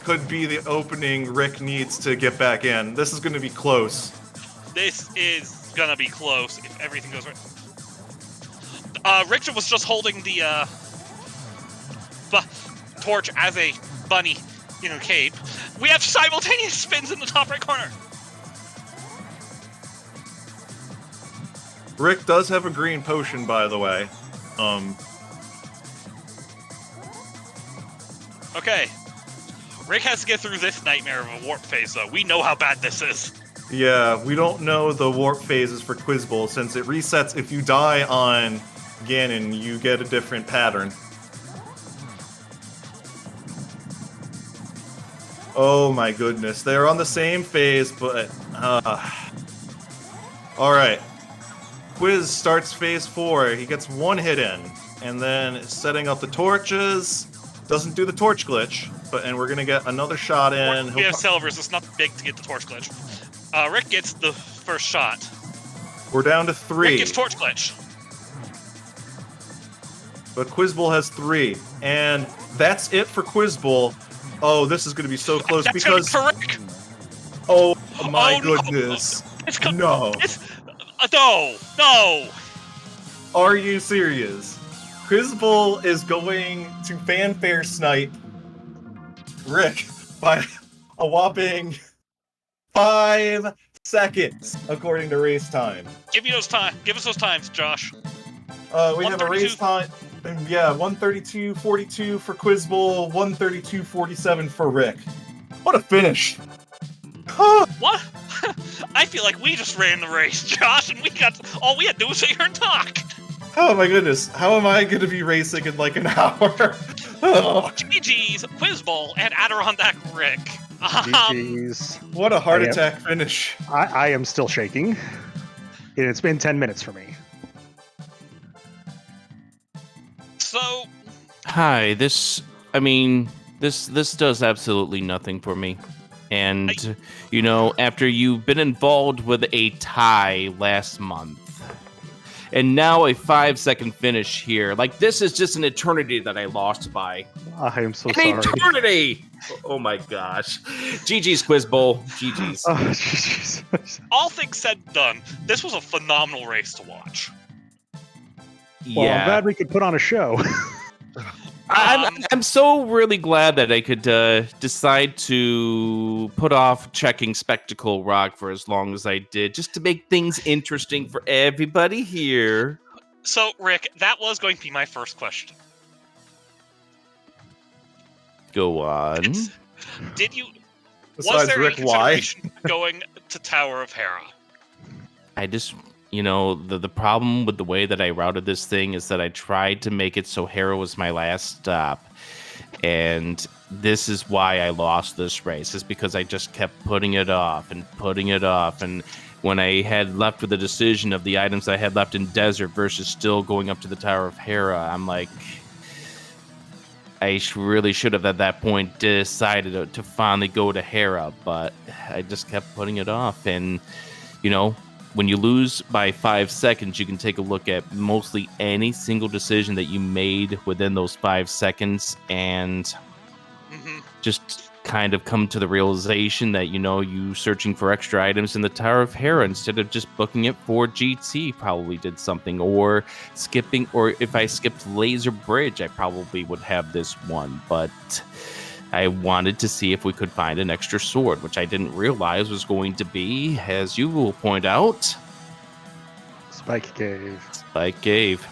could be the opening Rick needs to get back in. This is going to be close. This is going to be close if everything goes right. Rick was just holding the torch as a bunny, cape. We have simultaneous spins in the top right corner. Rick does have a green potion, by the way. Okay. Rick has to get through this nightmare of a warp phase, though. We know how bad this is. Yeah, we don't know the warp phases for Quizbowl, since it resets. If you die on Ganon, you get a different pattern. Oh my goodness, they're on the same phase, but... Alright. Quiz starts phase 4, he gets 1 hit in, and then setting up the torches, doesn't do the torch glitch, and we're gonna get another shot in. We have silvers, it's not big to get the torch glitch. Rick gets the first shot. We're down to 3. Rick gets torch glitch. But Quizbowl has 3, and that's it for Quizbowl. Oh, this is gonna be so close because... for Rick. Oh my goodness. No. No! Are you serious? Quizbowl is going to fanfare snipe Rick by a whopping 5 seconds, according to race time. Give us those times, Josh. We have a race time. Yeah, 132.42 for Quizbowl, 132.47 for Rick. What a finish! What? I feel like we just ran the race, Josh, and all we had to do was sit here and talk. Oh my goodness, how am I going to be racing in like an hour? GG's, Quizbowl, and AdirondackRick. GG's. What a heart attack finish. I am still shaking. It's been 10 minutes for me. So... Hi, this does absolutely nothing for me. And, after you've been involved with a tie last month, and now a 5-second finish here, like, this is just an eternity that I lost by. I am so An sorry. eternity! Oh my gosh. GG's Quizbowl. GG's. Oh, jeez. All things said and done, this was a phenomenal race to watch. Well, I'm glad we could put on a show. I'm so really glad that I could decide to put off checking Spectacle Rock for as long as I did, just to make things interesting for everybody here. So, Rick, that was going to be my first question. Go on. Did you... Besides was there Rick, any why? consideration going to Tower of Hera? I just... the problem with the way that I routed this thing is that I tried to make it so Hera was my last stop. And this is why I lost this race, is because I just kept putting it off and putting it off. And when I had left with the decision of the items I had left in Desert versus still going up to the Tower of Hera, I'm like, I really should have at that point decided to finally go to Hera. But I just kept putting it off. And, when you lose by 5 seconds, you can take a look at mostly any single decision that you made within those 5 seconds and just kind of come to the realization that, you searching for extra items in the Tower of Hera instead of just booking it for GT probably did something, or skipping, or if I skipped Laser Bridge, I probably would have this one, but I wanted to see if we could find an extra sword, which I didn't realize was going to be, as you will point out, Spike Cave. Spike Cave.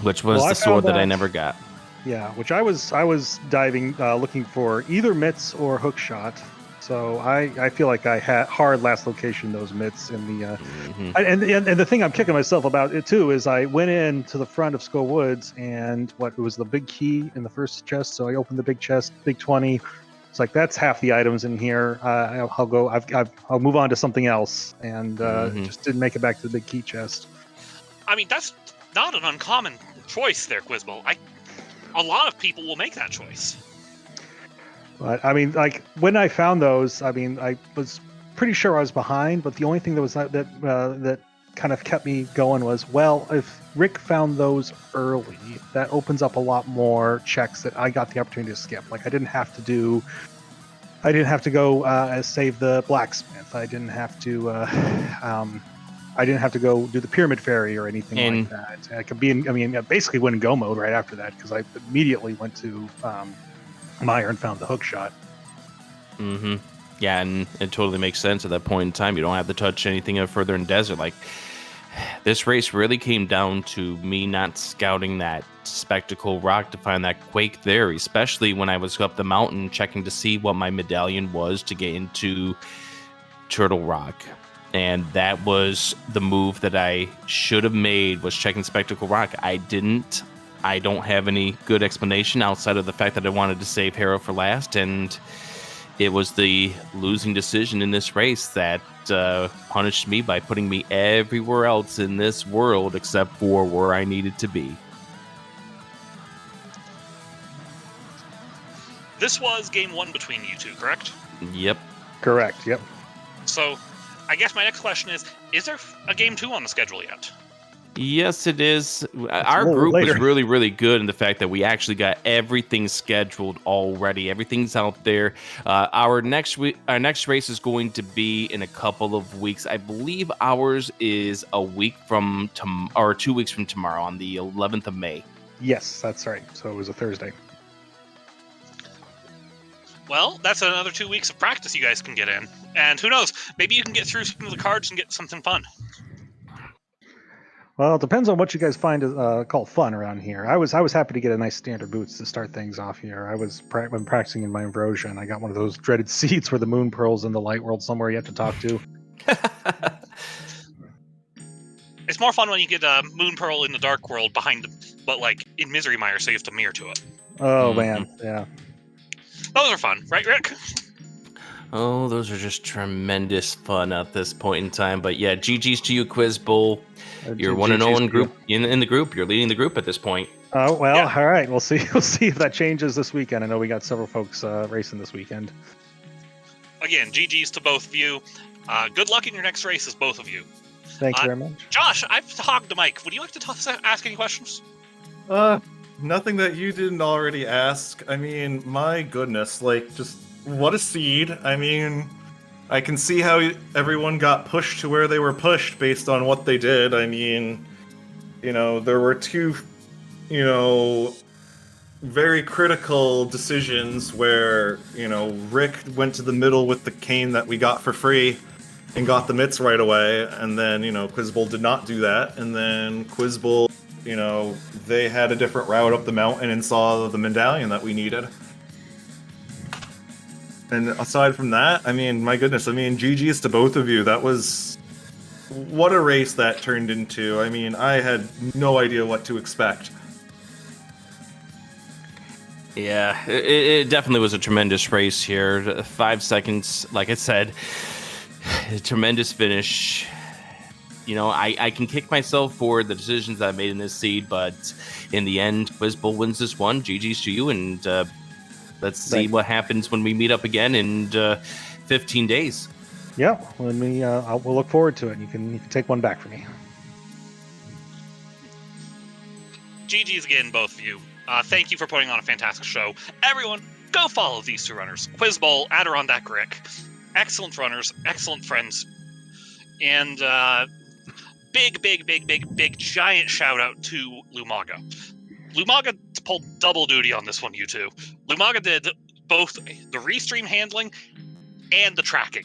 Which was the sword that I never got. Yeah, which I was diving, looking for either mitts or hookshot. So I feel like I had hard last location those mitts in the and the thing I'm kicking myself about it too is I went in to the front of Skull Woods and it was the big key in the first chest, so I opened the big chest, big 20. It's like that's half the items in here. I'll go. I'll move on to something else, and just didn't make it back to the big key chest. I mean, that's not an uncommon choice there, Quizbowl. A lot of people will make that choice. But I mean, like when I found those, I mean, I was pretty sure I was behind. But the only thing that was that kind of kept me going was, well, if Rick found those early, that opens up a lot more checks that I got the opportunity to skip. Like I didn't have to go save the blacksmith. I didn't have to. I didn't have to go do the pyramid fairy or anything like that. I could be in. I mean, I basically went in go mode right after that because I immediately went to Meyer and found the hook shot. Yeah, and it totally makes sense at that point in time. You don't have to touch anything further in Desert. Like, this race really came down to me not scouting that Spectacle Rock to find that Quake there, especially when I was up the mountain checking to see what my medallion was to get into Turtle Rock. And that was the move that I should have made, was checking Spectacle Rock. I didn't. I don't have any good explanation outside of the fact that I wanted to save Hera for last, and it was the losing decision in this race that punished me by putting me everywhere else in this world except for where I needed to be. This was game one between you two, correct? Yep. Correct, yep. So, I guess my next question is there a game two on the schedule yet? Yes, it is. Our group was really, really good in the fact that we actually got everything scheduled already. Everything's out there. Our next race is going to be in a couple of weeks. I believe ours is a week from or 2 weeks from tomorrow, on the 11th of May. Yes, that's right. So it was a Thursday. Well, that's another 2 weeks of practice you guys can get in. And who knows, maybe you can get through some of the cards and get something fun. Well, it depends on what you guys find called fun around here. I was happy to get a nice standard boots to start things off here. When practicing in my Ambrosia, and I got one of those dreaded seats where the moon pearls in the light world somewhere you have to talk to. It's more fun when you get a moon pearl in the dark world behind them, but like in Misery Mire, so you have to mirror to it. Oh man, yeah. Those are fun, right, Rick? Oh, those are just tremendous fun at this point in time. But yeah, GG's to you, Quizbowl. You're 1-0 in the group. You're leading the group at this point. Oh well, Yeah. all right. We'll see. We'll see if that changes this weekend. I know we got several folks racing this weekend. Again, GG's to both of you. Good luck in your next races, both of you. Thank you very much. Josh, I've hogged the mic. Would you like to ask any questions? Nothing that you didn't already ask. I mean, my goodness, like, just what a seed. I mean, I can see how everyone got pushed to where they were pushed based on what they did. I mean, there were two, very critical decisions where, Rick went to the middle with the cane that we got for free and got the mitts right away, and then, Quizbowl did not do that, and then Quizbowl, they had a different route up the mountain and saw the medallion that we needed. And aside from that, I mean, my goodness, I mean, GG's to both of you. That was... what a race that turned into. I mean, I had no idea what to expect. Yeah, it definitely was a tremendous race here. 5 seconds, like I said, a tremendous finish. I can kick myself for the decisions that I made in this seed, but in the end, Quizbowl wins this one. GG's to you, and let's see what happens when we meet up again in 15 days. Yeah, we'll look forward to it. You can take one back from me. GG's again, both of you. Thank you for putting on a fantastic show. Everyone, go follow these two runners. Quizbowl, AdirondackRick. Excellent runners, excellent friends. And big, giant shout out to Lumaga. Lumaga pulled double duty on this one, you two. Lumaga did both the restream handling and the tracking.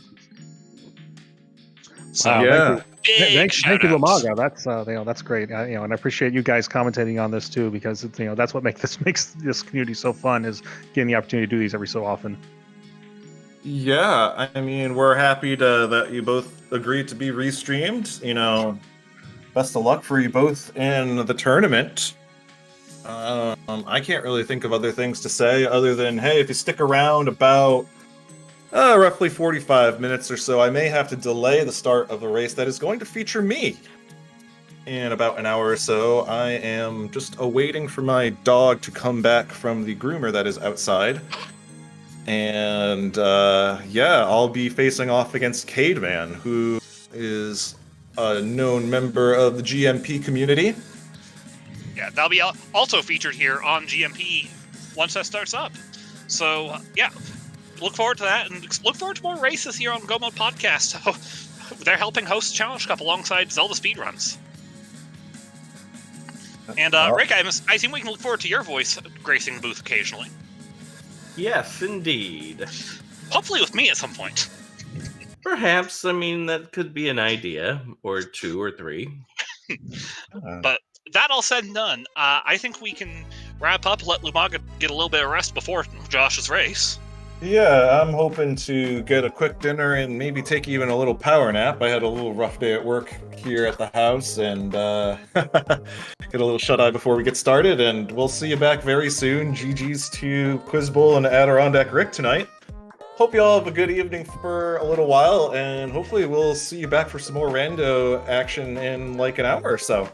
So, Wow, yeah. Thank you, Lumaga. That's great. And I appreciate you guys commentating on this too, because that's what makes this community so fun, is getting the opportunity to do these every so often. Yeah, I mean, we're happy that you both agreed to be restreamed. Best of luck for you both in the tournament. I can't really think of other things to say other than, hey, if you stick around about roughly 45 minutes or so, I may have to delay the start of the race that is going to feature me. In about an hour or so, I am just awaiting for my dog to come back from the groomer that is outside. And I'll be facing off against Cademan, who is a known member of the GMP community. Yeah, that'll be also featured here on GMP once that starts up. So, look forward to that, and look forward to more races here on Go Mode Podcast. So, they're helping host Challenge Cup alongside Zelda Speedruns. And Rick, I think we can look forward to your voice gracing the booth occasionally. Yes, indeed. Hopefully with me at some point. Perhaps. I mean, that could be an idea, or 2 or 3. But that all said and done, I think we can wrap up, let Lumaga get a little bit of rest before Josh's race. Yeah, I'm hoping to get a quick dinner and maybe take even a little power nap. I had a little rough day at work here at the house, and get a little shut-eye before we get started, and we'll see you back very soon. GG's to Quizbowl and AdirondackRick tonight. Hope you all have a good evening for a little while, and hopefully we'll see you back for some more rando action in like an hour or so.